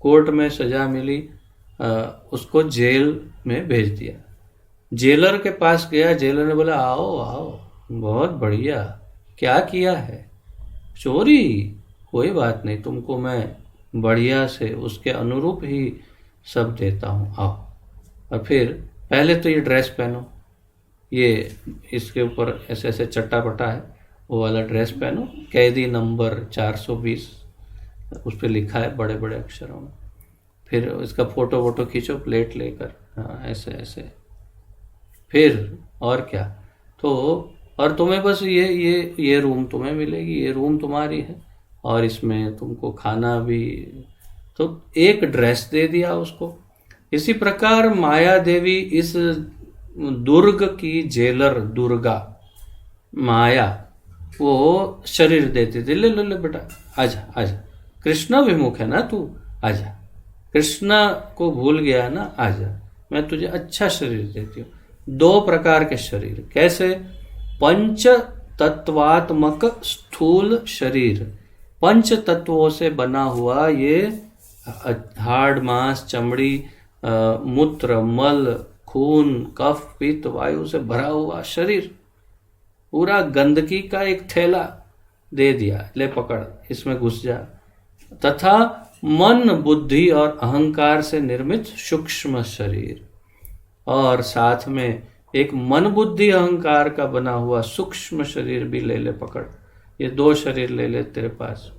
कोर्ट में सजा मिली, उसको जेल में भेज दिया। जेलर के पास गया, जेलर ने बोला आओ आओ, बहुत बढ़िया, क्या किया है? चोरी, कोई बात नहीं, तुमको मैं बढ़िया से उसके अनुरूप ही सब देता हूँ, आओ। और फिर पहले तो ये ड्रेस पहनो, ये इसके ऊपर ऐसे ऐसे चट्टा-पट्टा है, वो वाला ड्रेस पहनो, कैदी नंबर 420 उस पर लिखा है बड़े बड़े अक्षरों में। फिर इसका फोटो वोटो खींचो प्लेट लेकर, हाँ ऐसे ऐसे। फिर और क्या, तो और तुम्हें बस ये रूम तुम्हें मिलेगी, ये रूम तुम्हारी है और इसमें तुमको खाना भी, तो एक ड्रेस दे दिया उसको। इसी प्रकार माया देवी इस दुर्ग की जेलर दुर्गा माया वो शरीर देती थी, ले ले ले बेटा, आजा आजा, कृष्ण विमुख है ना तू, आजा, कृष्ण को भूल गया ना, आजा, मैं तुझे अच्छा शरीर देती हूँ। दो प्रकार के शरीर, कैसे? पंच तत्वात्मक स्थूल शरीर, पंच तत्वों से बना हुआ ये हाड़, मांस, चमड़ी, मूत्र, मल, खून, कफ, पित्त, वायु से भरा हुआ शरीर, पूरा गंदगी का एक थैला दे दिया, ले पकड़, इसमें घुस जा। तथा मन, बुद्धि और अहंकार से निर्मित सूक्ष्म शरीर, और साथ में एक मन, बुद्धि, अहंकार का बना हुआ सूक्ष्म शरीर भी ले ले पकड़, ये दो शरीर ले ले तेरे पास।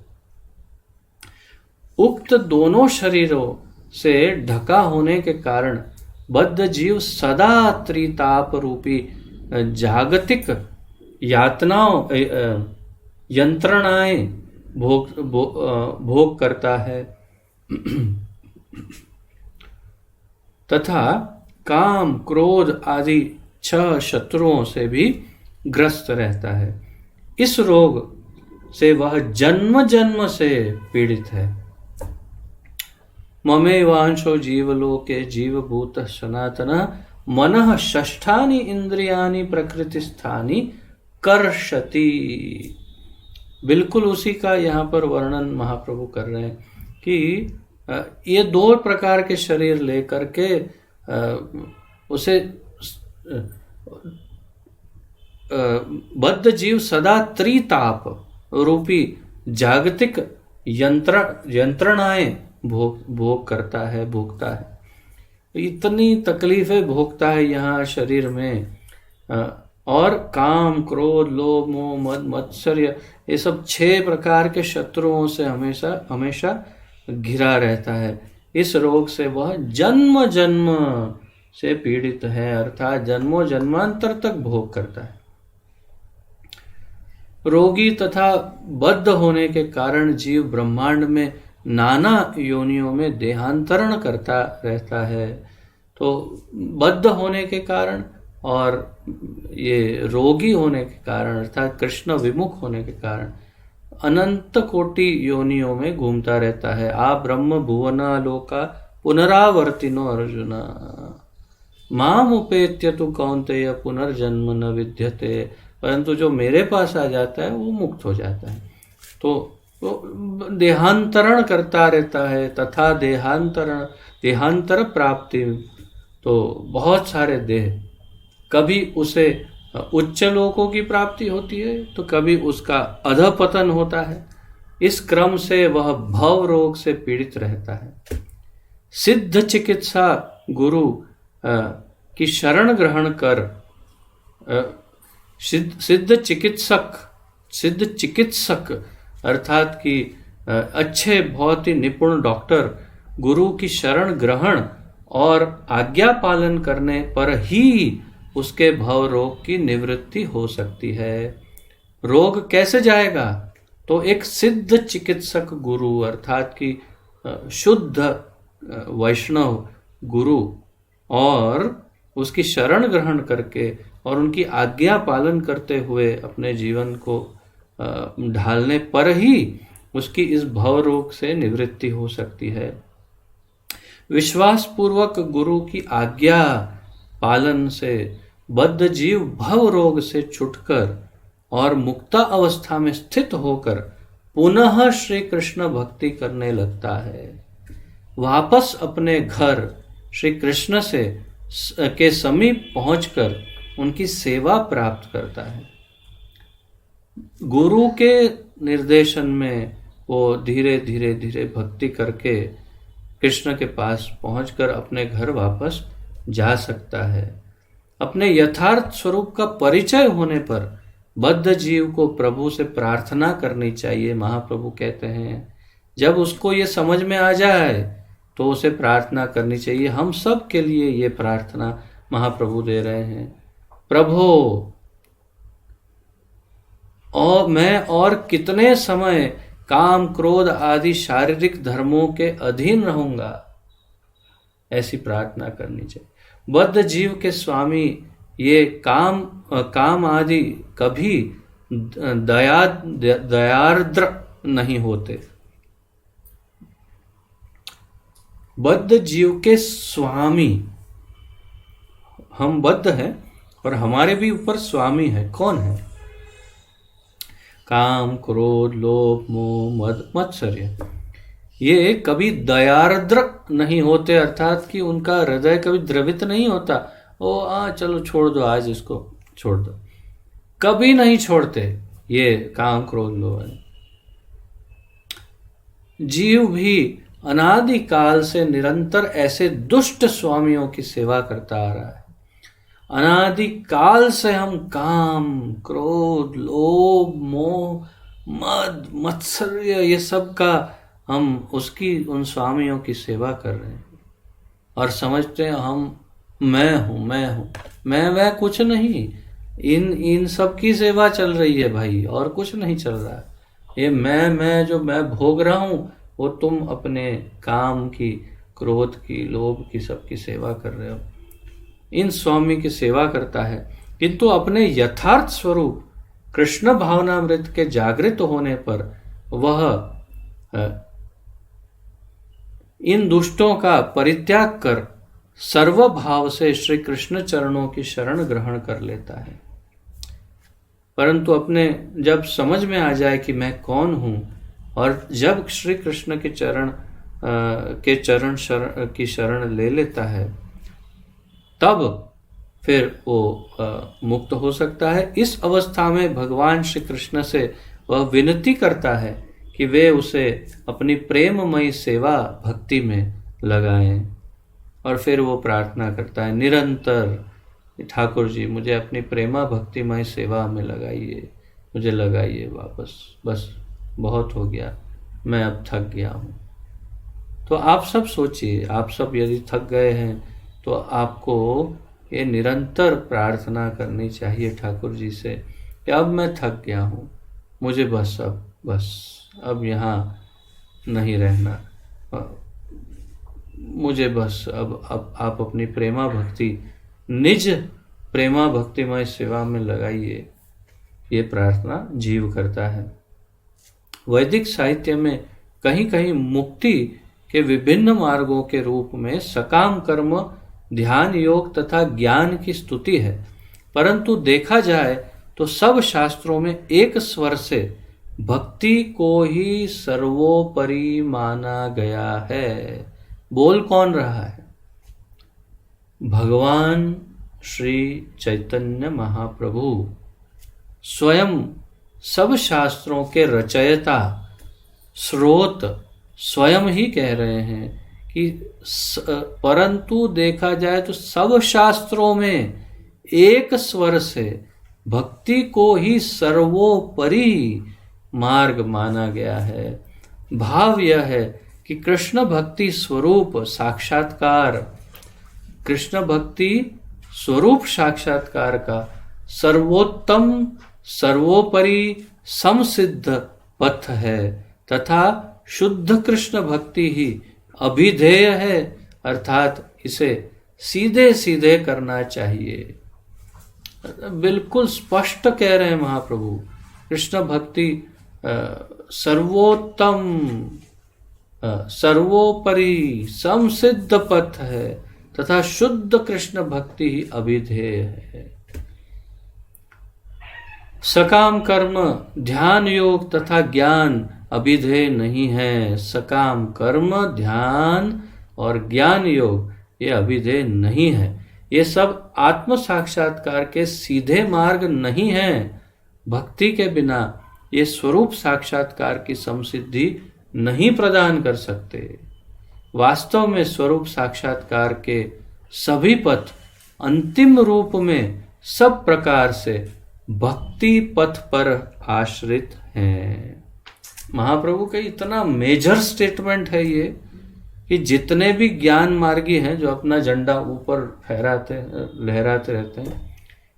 उक्त दोनों शरीरों से ढका होने के कारण बद्ध जीव सदा त्रिताप रूपी जागतिक यातनाओं, यंत्रणाएं भोग करता है तथा काम, क्रोध आदि 6 शत्रुओं से भी ग्रस्त रहता है। इस रोग से वह जन्म जन्म से पीड़ित है। ममेवांशो जीवलोके जीवभूत सनातन मनः षष्ठानि इंद्रियानि प्रकृतिस्थानि कर्षति। बिल्कुल उसी का यहाँ पर वर्णन महाप्रभु कर रहे हैं कि ये 2 प्रकार के शरीर लेकर के उसे बद्ध जीव सदा त्रिताप रूपी जागतिक यंत्रणाएं भोग करता है, भोगता है। इतनी तकलीफें भोगता है यहाँ शरीर में, और काम, क्रोध, लोभ, मोह, मद, मत्सर्य, ये सब 6 प्रकार के शत्रुओं से हमेशा हमेशा घिरा रहता है। इस रोग से वह जन्म जन्म से पीड़ित है, अर्थात जन्मों जन्मांतर तक भोग करता है। रोगी तथा बद्ध होने के कारण जीव ब्रह्मांड में नाना योनियों में देहांतरण करता रहता है। तो बद्ध होने के कारण और ये रोगी होने के कारण, अर्थात कृष्ण विमुख होने के कारण अनंत कोटि योनियों में घूमता रहता है। आ ब्रह्म भुवना लोका पुनरावर्तिनो अर्जुन माम उपेत्य तु कौन्तेय पुनर्जन्म न विद्यते। परंतु जो मेरे पास आ जाता है वो मुक्त हो जाता है। तो देहांतरण करता रहता है, तथा देहांतर प्राप्ति, तो बहुत सारे देह, कभी उसे उच्च लोकों की प्राप्ति होती है तो कभी उसका अधपतन होता है। इस क्रम से वह भव रोग से पीड़ित रहता है। सिद्ध चिकित्सा गुरु की शरण ग्रहण कर सिद्ध चिकित्सक अर्थात कि अच्छे बहुत ही निपुण डॉक्टर गुरु की शरण ग्रहण और आज्ञा पालन करने पर ही उसके भव रोग की निवृत्ति हो सकती है। रोग कैसे जाएगा? तो एक सिद्ध चिकित्सक गुरु अर्थात कि शुद्ध वैष्णव गुरु और उसकी शरण ग्रहण करके और उनकी आज्ञा पालन करते हुए अपने जीवन को ढालने पर ही उसकी इस भव रोग से निवृत्ति हो सकती है। विश्वास पूर्वक गुरु की आज्ञा पालन से बद्ध जीव भव रोग से छुटकर और मुक्ता अवस्था में स्थित होकर पुनः श्री कृष्ण भक्ति करने लगता है। वापस अपने घर श्री कृष्ण से के समीप पहुंचकर उनकी सेवा प्राप्त करता है। गुरु के निर्देशन में वो धीरे धीरे धीरे भक्ति करके कृष्ण के पास पहुंचकर अपने घर वापस जा सकता है। अपने यथार्थ स्वरूप का परिचय होने पर बद्ध जीव को प्रभु से प्रार्थना करनी चाहिए। महाप्रभु कहते हैं जब उसको ये समझ में आ जाए तो उसे प्रार्थना करनी चाहिए। हम सब के लिए ये प्रार्थना महाप्रभु दे रहे हैं। प्रभु और मैं और कितने समय काम क्रोध आदि शारीरिक धर्मों के अधीन रहूंगा, ऐसी प्रार्थना करनी चाहिए। बद्ध जीव के स्वामी ये काम आदि कभी दयार्द्र नहीं होते। बद्ध जीव के स्वामी, हम बद्ध हैं और हमारे भी ऊपर स्वामी है। कौन है? काम क्रोध लोभ मोह मद मत्सर्य, ये कभी दयार्द्र नहीं होते, अर्थात कि उनका हृदय कभी द्रवित नहीं होता। चलो छोड़ दो, आज इसको छोड़ दो, कभी नहीं छोड़ते ये काम क्रोध लोभ। जीव भी अनादिकाल से निरंतर ऐसे दुष्ट स्वामियों की सेवा करता आ रहा है। अनादिकाल से हम काम क्रोध लोभ मोह मद मत्सर्य ये सब का हम उसकी उन स्वामियों की सेवा कर रहे हैं और समझते हैं हम मैं हूं मैं कुछ नहीं। इन सब की सेवा चल रही है भाई, और कुछ नहीं चल रहा है। ये मैं जो मैं भोग रहा हूं वो तुम अपने काम की क्रोध की लोभ की सबकी सेवा कर रहे हो। इन स्वामी की सेवा करता है, किंतु अपने यथार्थ स्वरूप कृष्ण भावनामृत के जागृत होने पर वह इन दुष्टों का परित्याग कर सर्वभाव से श्री कृष्ण चरणों की शरण ग्रहण कर लेता है। परंतु अपने जब समझ में आ जाए कि मैं कौन हूं, और जब श्री कृष्ण के चरण की शरण ले लेता है, तब फिर वो मुक्त हो सकता है। इस अवस्था में भगवान श्री कृष्ण से वह विनती करता है कि वे उसे अपनी प्रेममयी सेवा भक्ति में लगाएं, और फिर वो प्रार्थना करता है निरंतर, ठाकुर जी मुझे अपनी प्रेमा भक्तिमय सेवा में लगाइए, मुझे लगाइए वापस, बस बहुत हो गया, मैं अब थक गया हूँ। तो आप सब सोचिए, आप सब यदि थक गए हैं तो आपको ये निरंतर प्रार्थना करनी चाहिए ठाकुर जी से कि अब मैं थक गया हूँ, मुझे बस अब यहाँ नहीं रहना, मुझे बस अब आप अपनी प्रेमा भक्ति, निज प्रेमा भक्तिमय सेवा में लगाइए। ये प्रार्थना जीव करता है। वैदिक साहित्य में कहीं कहीं मुक्ति के विभिन्न मार्गों के रूप में सकाम कर्म, ध्यान योग तथा ज्ञान की स्तुति है, परंतु देखा जाए तो सब शास्त्रों में एक स्वर से भक्ति को ही सर्वोपरि माना गया है। बोल कौन रहा है? भगवान श्री चैतन्य महाप्रभु स्वयं सब शास्त्रों के रचयिता, स्रोत स्वयं ही कह रहे हैं कि परंतु देखा जाए तो सब शास्त्रों में एक स्वर से भक्ति को ही सर्वोपरि मार्ग माना गया है। भाव यह है कि कृष्ण भक्ति स्वरूप साक्षात्कार, कृष्ण भक्ति स्वरूप साक्षात्कार का सर्वोत्तम सर्वोपरि समसिद्ध पथ है, तथा शुद्ध कृष्ण भक्ति ही अभिधेय है, अर्थात इसे सीधे सीधे करना चाहिए। बिल्कुल स्पष्ट कह रहे हैं महाप्रभु, कृष्ण भक्ति सर्वोत्तम सर्वोपरि समसिद्ध पथ है, तथा शुद्ध कृष्ण भक्ति ही अभिधेय है। सकाम कर्म, ध्यान योग तथा ज्ञान अभिधेय नहीं है। सकाम कर्म, ध्यान और ज्ञान योग ये अभिधेय नहीं है। ये सब आत्म साक्षात्कार के सीधे मार्ग नहीं है। भक्ति के बिना ये स्वरूप साक्षात्कार की समसिद्धि नहीं प्रदान कर सकते। वास्तव में स्वरूप साक्षात्कार के सभी पथ अंतिम रूप में सब प्रकार से भक्ति पथ पर आश्रित हैं। महाप्रभु का इतना मेजर स्टेटमेंट है ये कि जितने भी ज्ञान मार्गी हैं जो अपना झंडा ऊपर लहराते रहते हैं,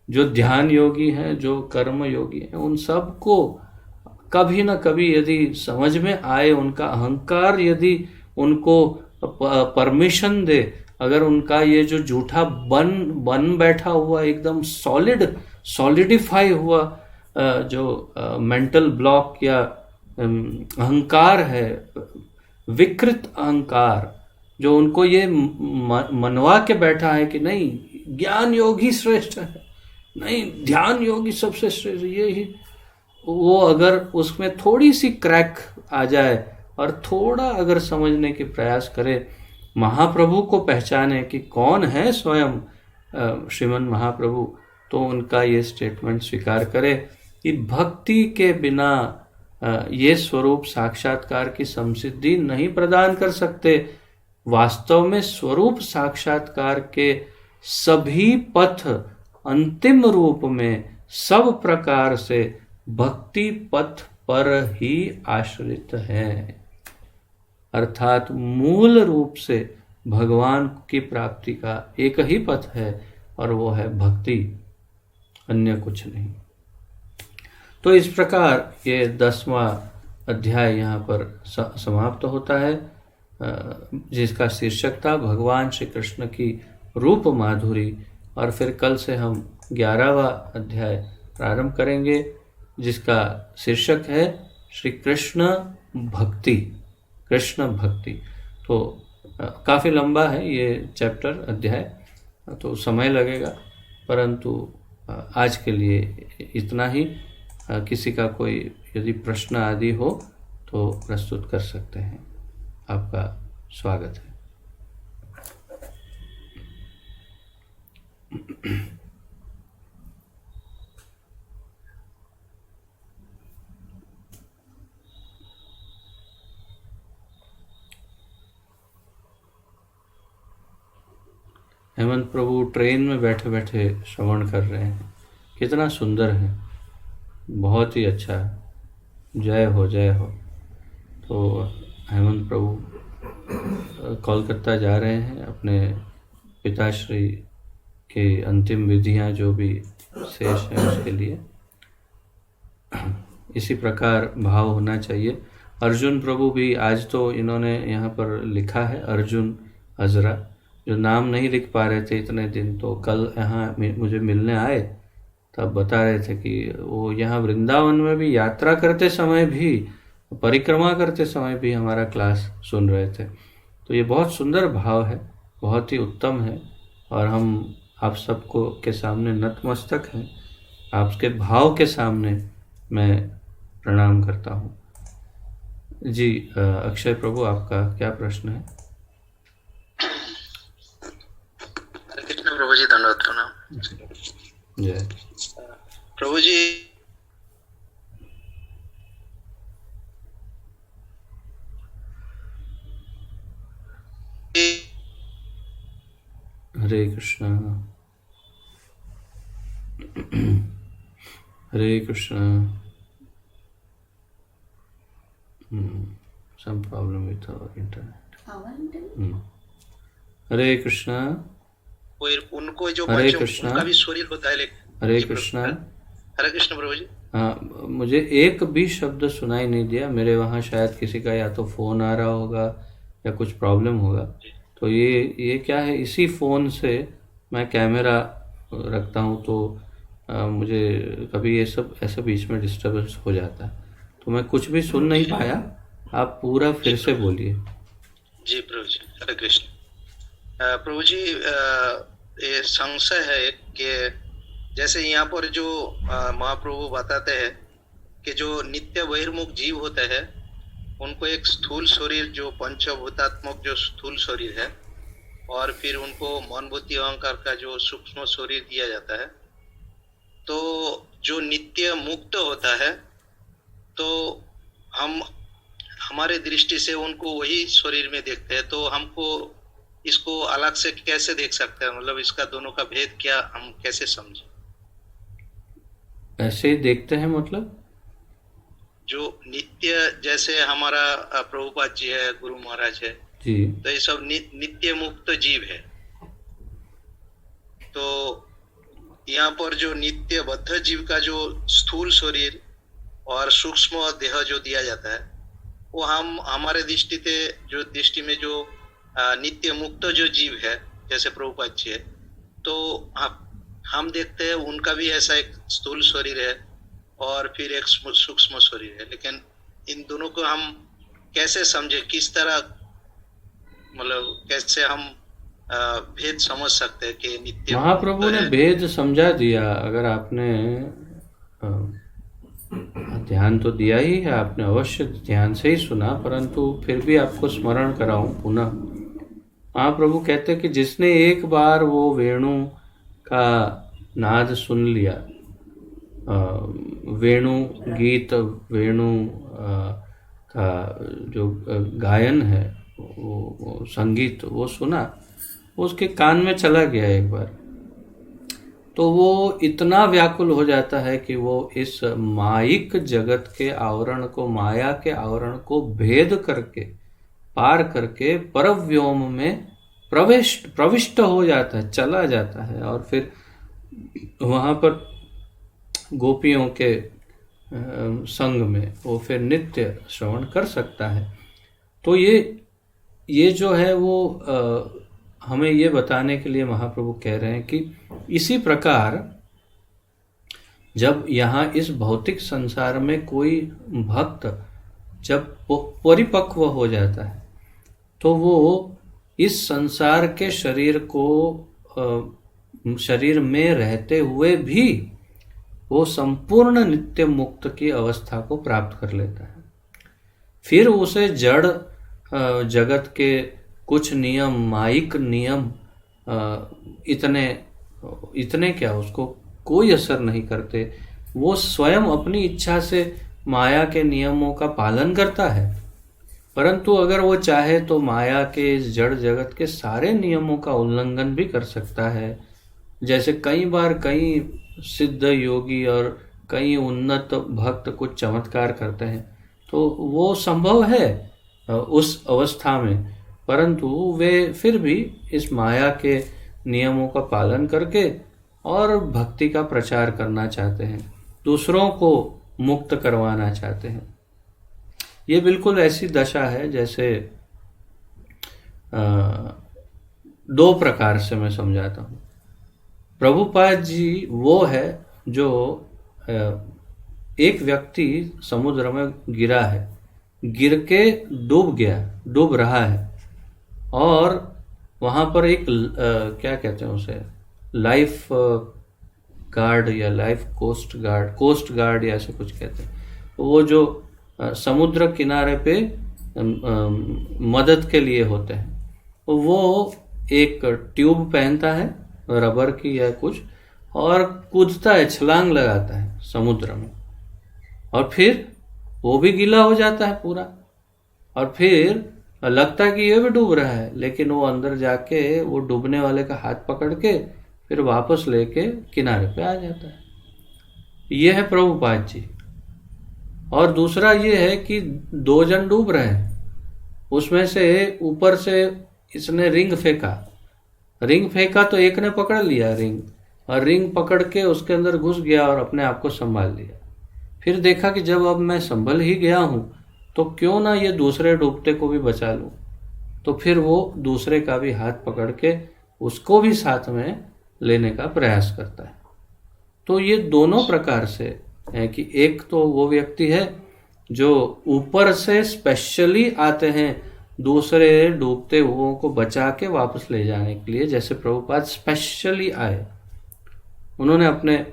जो ध्यान योगी हैं, जो कर्म योगी हैं, उन सबको कभी न कभी यदि समझ में आए, उनका अहंकार यदि उनको परमिशन दे, अगर उनका ये जो झूठा बन बैठा हुआ एकदम सॉलिडिफाई हुआ जो मेंटल ब्लॉक या अहंकार है, विकृत अहंकार, जो उनको ये मनवा के बैठा है कि नहीं ज्ञान योग ही श्रेष्ठ है, नहीं ध्यान योगी सबसे श्रेष्ठ, ये ही, वो अगर उसमें थोड़ी सी क्रैक आ जाए और थोड़ा अगर समझने की प्रयास करे, महाप्रभु को पहचाने कि कौन है स्वयं श्रीमन महाप्रभु, तो उनका ये स्टेटमेंट स्वीकार करे कि भक्ति के बिना ये स्वरूप साक्षात्कार की समसिद्धि नहीं प्रदान कर सकते। वास्तव में स्वरूप साक्षात्कार के सभी पथ अंतिम रूप में सब प्रकार से भक्ति पथ पर ही आश्रित है, अर्थात मूल रूप से भगवान की प्राप्ति का एक ही पथ है और वो है भक्ति, अन्य कुछ नहीं। तो इस प्रकार ये 10वां अध्याय यहाँ पर समाप्त होता है, जिसका शीर्षक था भगवान श्री कृष्ण की रूप माधुरी और फिर कल से हम 11वां अध्याय प्रारंभ करेंगे, जिसका शीर्षक है श्री कृष्ण भक्ति। कृष्ण भक्ति तो काफ़ी लंबा है ये चैप्टर, अध्याय, तो समय लगेगा, परंतु आज के लिए इतना ही। किसी का कोई यदि प्रश्न आदि हो तो प्रस्तुत कर सकते हैं। आपका स्वागत है। हेमंत प्रभु ट्रेन में बैठे बैठे श्रवण कर रहे हैं, कितना सुंदर है, बहुत ही अच्छा है। जय हो जय हो। तो हेमंत प्रभु कोलकाता जा रहे हैं, अपने पिताश्री की अंतिम विधियां जो भी शेष है उसके लिए। इसी प्रकार भाव होना चाहिए। अर्जुन प्रभु भी, आज तो इन्होंने यहाँ पर लिखा है अर्जुन हजरा, जो नाम नहीं लिख पा रहे थे इतने दिन, तो कल यहाँ मुझे मिलने आए, तब बता रहे थे कि वो यहाँ वृंदावन में भी यात्रा करते समय भी, परिक्रमा करते समय भी हमारा क्लास सुन रहे थे। तो ये बहुत सुंदर भाव है, बहुत ही उत्तम है, और हम आप सबको के सामने नतमस्तक हैं। आपके भाव के सामने मैं प्रणाम करता हूँ। जी अक्षय प्रभु, आपका क्या प्रश्न है? कृष्ण प्रभु जी, धन्यवाद प्रणाम। जय प्रभु जी, हरे कृष्णा हरे Krishna. some problem with our internet. हरे कृष्णा। उनको जो हरे बच्चों, कृष्णा। उनका भी शरीर होता है, लेकिन हरे कृष्णा। हरे कृष्ण प्रभु जी। हाँ, मुझे एक भी शब्द सुनाई नहीं दिया। मेरे वहाँ शायद किसी का या तो फ़ोन आ रहा होगा या कुछ प्रॉब्लम होगा। तो ये क्या है, इसी फ़ोन से मैं कैमरा रखता हूँ, तो मुझे कभी ये सब ऐसा बीच में डिस्टर्बेंस हो जाता है, तो मैं कुछ भी सुन नहीं पाया। आप पूरा फिर से बोलिए। जी प्रभु जी, हरे कृष्ण। प्रभु जी, ये संशय है कि जैसे यहाँ पर जो महाप्रभु बताते हैं कि जो नित्य बहिर्मुख जीव होते हैं, उनको एक स्थूल शरीर, जो पंचभूतात्मक जो स्थूल शरीर है, और फिर उनको मन बुद्धि अहंकार का जो सूक्ष्म शरीर दिया जाता है। तो जो नित्य मुक्त होता है, तो हम हमारे दृष्टि से उनको वही शरीर में देखते हैं, तो हमको इसको अलग से कैसे देख सकते हैं? मतलब इसका दोनों का भेद क्या, हम कैसे समझें? ऐसे ही देखते हैं, मतलब जो नित्य, जैसे हमारा प्रभुपाद जी है, गुरु महाराज है जी, तो ये सब नित्य मुक्त जीव है। तो यहाँ पर जो नित्य बद्ध जीव का जो स्थूल शरीर और सूक्ष्म देह जो दिया जाता है, वो हम हमारे दृष्टि में जो नित्य मुक्त जो जीव है, जैसे प्रभुपाद जी है, तो हम देखते हैं उनका भी ऐसा एक स्थूल शरीर है और फिर एक सूक्ष्म शरीर है। लेकिन इन दोनों को हम कैसे समझे, किस तरह, मतलब कैसे हम भेद समझ सकते हैं कि नित्य? महाप्रभु ने भेद समझा दिया। अगर आपने ध्यान तो दिया ही है, आपने अवश्य ध्यान से ही सुना, परंतु फिर भी आपको स्मरण कराऊं पुनः। महाप्रभु कहते कि जिसने एक बार वो वेणु का नाद सुन लिया, वेणु गीत, वेणु का जो गायन है, वो संगीत वो सुना, उसके कान में चला गया एक बार, तो वो इतना व्याकुल हो जाता है कि वो इस माइक जगत के आवरण को, माया के आवरण को भेद करके, पार करके परव्योम में प्रविष्ट हो जाता है, चला जाता है, और फिर वहाँ पर गोपियों के संग में वो फिर नित्य श्रवण कर सकता है। तो ये जो है वो हमें ये बताने के लिए महाप्रभु कह रहे हैं कि इसी प्रकार जब यहाँ इस भौतिक संसार में कोई भक्त जब परिपक्व हो जाता है तो वो इस संसार के शरीर में रहते हुए भी वो संपूर्ण नित्य मुक्त की अवस्था को प्राप्त कर लेता है। फिर उसे जड़ जगत के कुछ नियम, माइक नियम इतने क्या उसको कोई असर नहीं करते। वो स्वयं अपनी इच्छा से माया के नियमों का पालन करता है, परंतु अगर वो चाहे तो माया के इस जड़ जगत के सारे नियमों का उल्लंघन भी कर सकता है। जैसे कई बार कई सिद्ध योगी और कई उन्नत भक्त कुछ चमत्कार करते हैं तो वो संभव है उस अवस्था में, परंतु वे फिर भी इस माया के नियमों का पालन करके और भक्ति का प्रचार करना चाहते हैं, दूसरों को मुक्त करवाना चाहते हैं। ये बिल्कुल ऐसी दशा है जैसे दो प्रकार से मैं समझाता हूँ। प्रभुपाद जी वो है जो एक व्यक्ति समुद्र में गिरा है, गिर के डूब रहा है और वहाँ पर एक क्या कहते हैं उसे, लाइफ गार्ड या लाइफ कोस्ट गार्ड या ऐसे कुछ कहते हैं, वो जो समुद्र किनारे पे मदद के लिए होते हैं, वो एक ट्यूब पहनता है रबर की या कुछ और कूदता है, छलांग लगाता है समुद्र में और फिर वो भी गीला हो जाता है पूरा और फिर लगता है कि ये भी डूब रहा है, लेकिन वो अंदर जाके वो डूबने वाले का हाथ पकड़ के फिर वापस लेके किनारे पे आ जाता है। ये है प्रभुपाद जी। और दूसरा ये है कि दो जन डूब रहे हैं, उसमें से ऊपर से इसने रिंग फेंका तो एक ने पकड़ लिया रिंग और रिंग पकड़ के उसके अंदर घुस गया और अपने आप को संभाल लिया। फिर देखा कि जब अब मैं संभल ही गया हूं तो क्यों ना ये दूसरे डूबते को भी बचा लूं, तो फिर वो दूसरे का भी हाथ पकड़ के उसको भी साथ में लेने का प्रयास करता है। तो ये दोनों प्रकार से है कि एक तो वो व्यक्ति है जो ऊपर से स्पेशली आते हैं दूसरे डूबते हुओं को बचा के वापस ले जाने के लिए, जैसे प्रभुपाद स्पेशली आए, उन्होंने अपने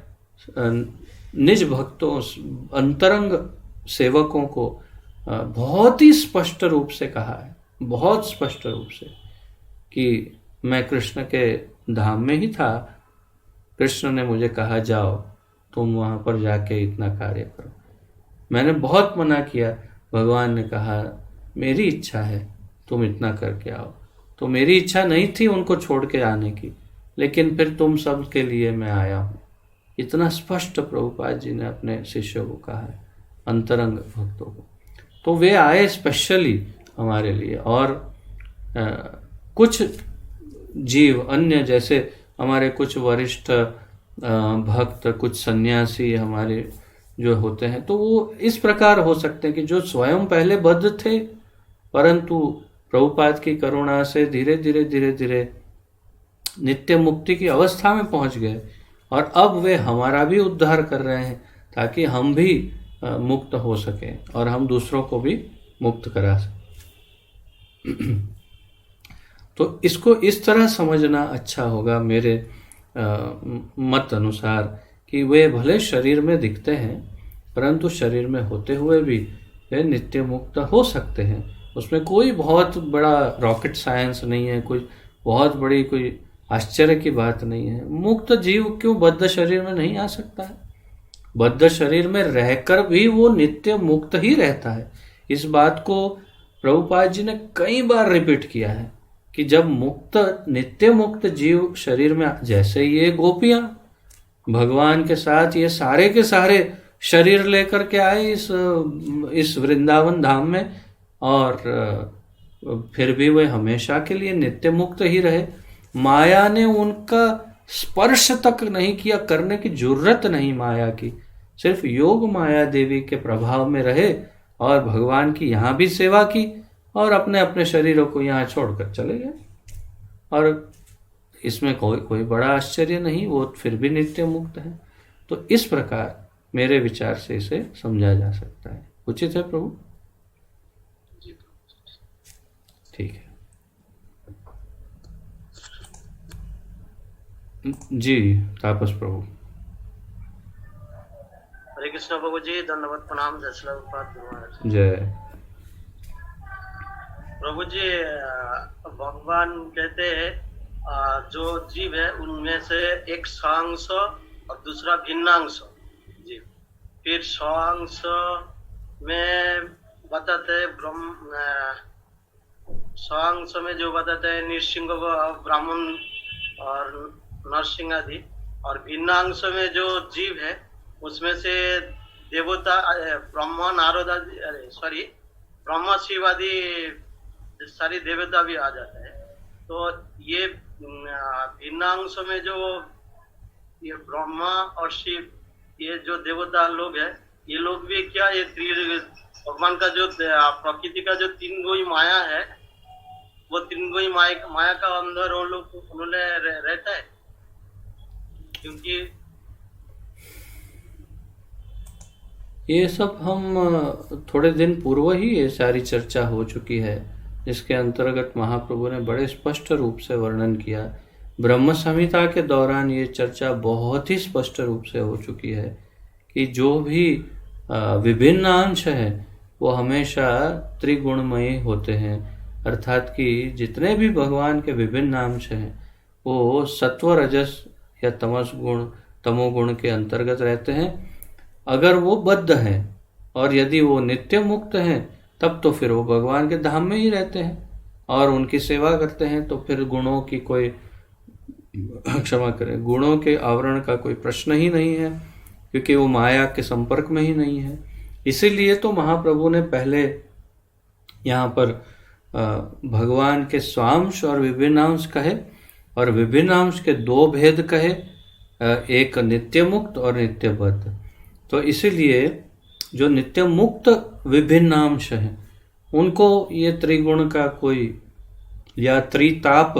निज भक्तों अंतरंग सेवकों को बहुत ही स्पष्ट रूप से कहा है, बहुत स्पष्ट रूप से कि मैं कृष्ण के धाम में ही था, कृष्ण ने मुझे कहा जाओ तुम वहां पर जाके इतना कार्य करो। मैंने बहुत मना किया, भगवान ने कहा मेरी इच्छा है तुम इतना करके आओ। तो मेरी इच्छा नहीं थी उनको छोड़ के आने की, लेकिन फिर तुम सब के लिए मैं आया हूँ। इतना स्पष्ट प्रभुपाद जी ने अपने शिष्यों को कहा है, अंतरंग भक्तों को। तो वे आए स्पेशली हमारे लिए। और कुछ जीव अन्य जैसे हमारे कुछ वरिष्ठ भक्त, कुछ सन्यासी हमारे जो होते हैं, तो वो इस प्रकार हो सकते हैं कि जो स्वयं पहले बद्ध थे परंतु प्रभुपाद की करुणा से धीरे धीरे नित्य मुक्ति की अवस्था में पहुंच गए और अब वे हमारा भी उद्धार कर रहे हैं ताकि हम भी मुक्त हो सके और हम दूसरों को भी मुक्त करा सके। तो इसको इस तरह समझना अच्छा होगा मेरे मत अनुसार कि वे भले शरीर में दिखते हैं परंतु शरीर में होते हुए भी वे नित्य मुक्त हो सकते हैं। उसमें कोई बहुत बड़ा रॉकेट साइंस नहीं है, कोई बहुत बड़ी कोई आश्चर्य की बात नहीं है। मुक्त जीव क्यों बद्ध शरीर में नहीं आ सकता है? बद्ध शरीर में रहकर भी वो नित्य मुक्त ही रहता है। इस बात को प्रभुपाद जी ने कई बार रिपीट किया है कि जब नित्य मुक्त जीव शरीर में, जैसे ये गोपियां भगवान के साथ ये सारे के सारे शरीर लेकर के आए इस वृंदावन धाम में और फिर भी वे हमेशा के लिए नित्य मुक्त ही रहे। माया ने उनका स्पर्श तक नहीं किया, करने की जरूरत नहीं माया की, सिर्फ योग माया देवी के प्रभाव में रहे और भगवान की यहाँ भी सेवा की और अपने अपने शरीरों को यहाँ छोड़कर चले गए। और इसमें कोई बड़ा आश्चर्य नहीं, वो फिर भी नित्य मुक्त है। तो इस प्रकार मेरे विचार से इसे समझा जा सकता है। उचित है प्रभु? ठीक है जी। तापस प्रभु। हरे कृष्ण प्रभु जी, धन्यवाद, प्रणाम, जय श्री प्रभुपाद। जय प्रभु जी, भगवान कहते हैं जो जीव है उनमें से एक स्वांश और दूसरा भिन्नांश जीव। फिर स्वांश में बताते हैं स्वांश में जो बताते हैं नृसिंह, ब्राह्मण और नरसिंह आदि, और भिन्नांश में जो जीव है उसमें से देवता, ब्रह्मा, नारद आदि, ब्रह्मा, शिव आदि सारी देवता भी आ जाते हैं। तो ये भिन्नांश में जो ये ब्रह्मा और शिव, ये जो देवता लोग हैं, ये लोग भी क्या, ये भगवान का जो प्रकृति का जो तीन गोई माया है, वो तीन गोई माया का अंदर वो लोग उन्होंने रहता है, क्योंकि ये सब हम थोड़े दिन पूर्व ही ये सारी चर्चा हो चुकी है, जिसके अंतर्गत महाप्रभु ने बड़े स्पष्ट रूप से वर्णन किया। ब्रह्म संहिता के दौरान ये चर्चा बहुत ही स्पष्ट रूप से हो चुकी है कि जो भी विभिन्न अंश है वो हमेशा त्रिगुणमयी होते हैं, अर्थात कि जितने भी भगवान के विभिन्न अंश हैं वो सत्व, रजस या तमस गुण, तमोगुण के अंतर्गत रहते हैं। अगर वो बद्ध हैं और यदि वो नित्य मुक्त हैं तब तो फिर वो भगवान के धाम में ही रहते हैं और उनकी सेवा करते हैं। तो फिर गुणों की कोई, क्षमा करें, गुणों के आवरण का कोई प्रश्न ही नहीं है, क्योंकि वो माया के संपर्क में ही नहीं है। इसीलिए तो महाप्रभु ने पहले यहाँ पर भगवान के स्वांश और विभिन्नांश कहे, और विभिन्नांश के दो भेद कहे, एक नित्य मुक्त और नित्य बद्ध। तो इसीलिए जो नित्य मुक्त विभिन्नांश हैं उनको ये त्रिगुण का कोई या त्रिताप,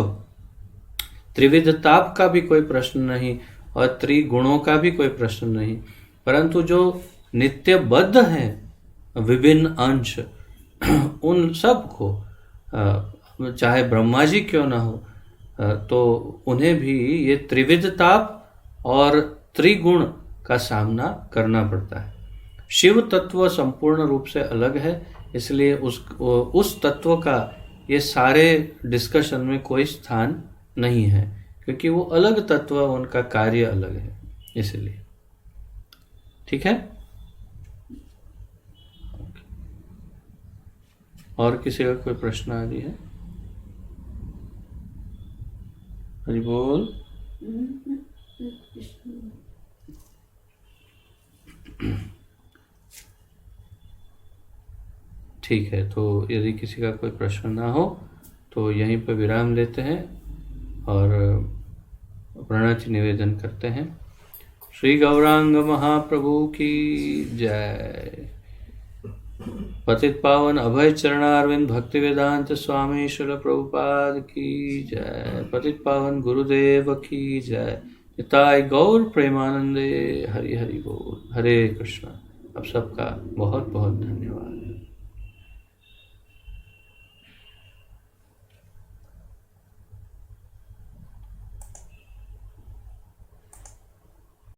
त्रिविध ताप का भी कोई प्रश्न नहीं और त्रिगुणों का भी कोई प्रश्न नहीं। परंतु जो नित्य बद्ध हैं विभिन्न अंश, उन सब को चाहे ब्रह्मा जी क्यों ना हो, तो उन्हें भी ये त्रिविध ताप और त्रिगुण का सामना करना पड़ता है। शिव तत्व संपूर्ण रूप से अलग है, इसलिए उस तत्व का ये सारे डिस्कशन में कोई स्थान नहीं है, क्योंकि वो अलग तत्व, उनका कार्य अलग है, इसलिए। ठीक है। और किसी का कोई प्रश्न आदि है? हरि बोल। ठीक है, तो यदि किसी का कोई प्रश्न ना हो तो यहीं पर विराम लेते हैं और प्रणति निवेदन करते हैं। श्री गौरांग महाप्रभु की जय। पतित पावन अभय चरणारविंद भक्ति वेदांत स्वामी श्रील प्रभुपाद की जय। पतित पावन गुरुदेव की जय। निताय गौर प्रेमानंदे। हरि हरि बोल। हरे कृष्ण। अब सबका बहुत बहुत धन्यवाद।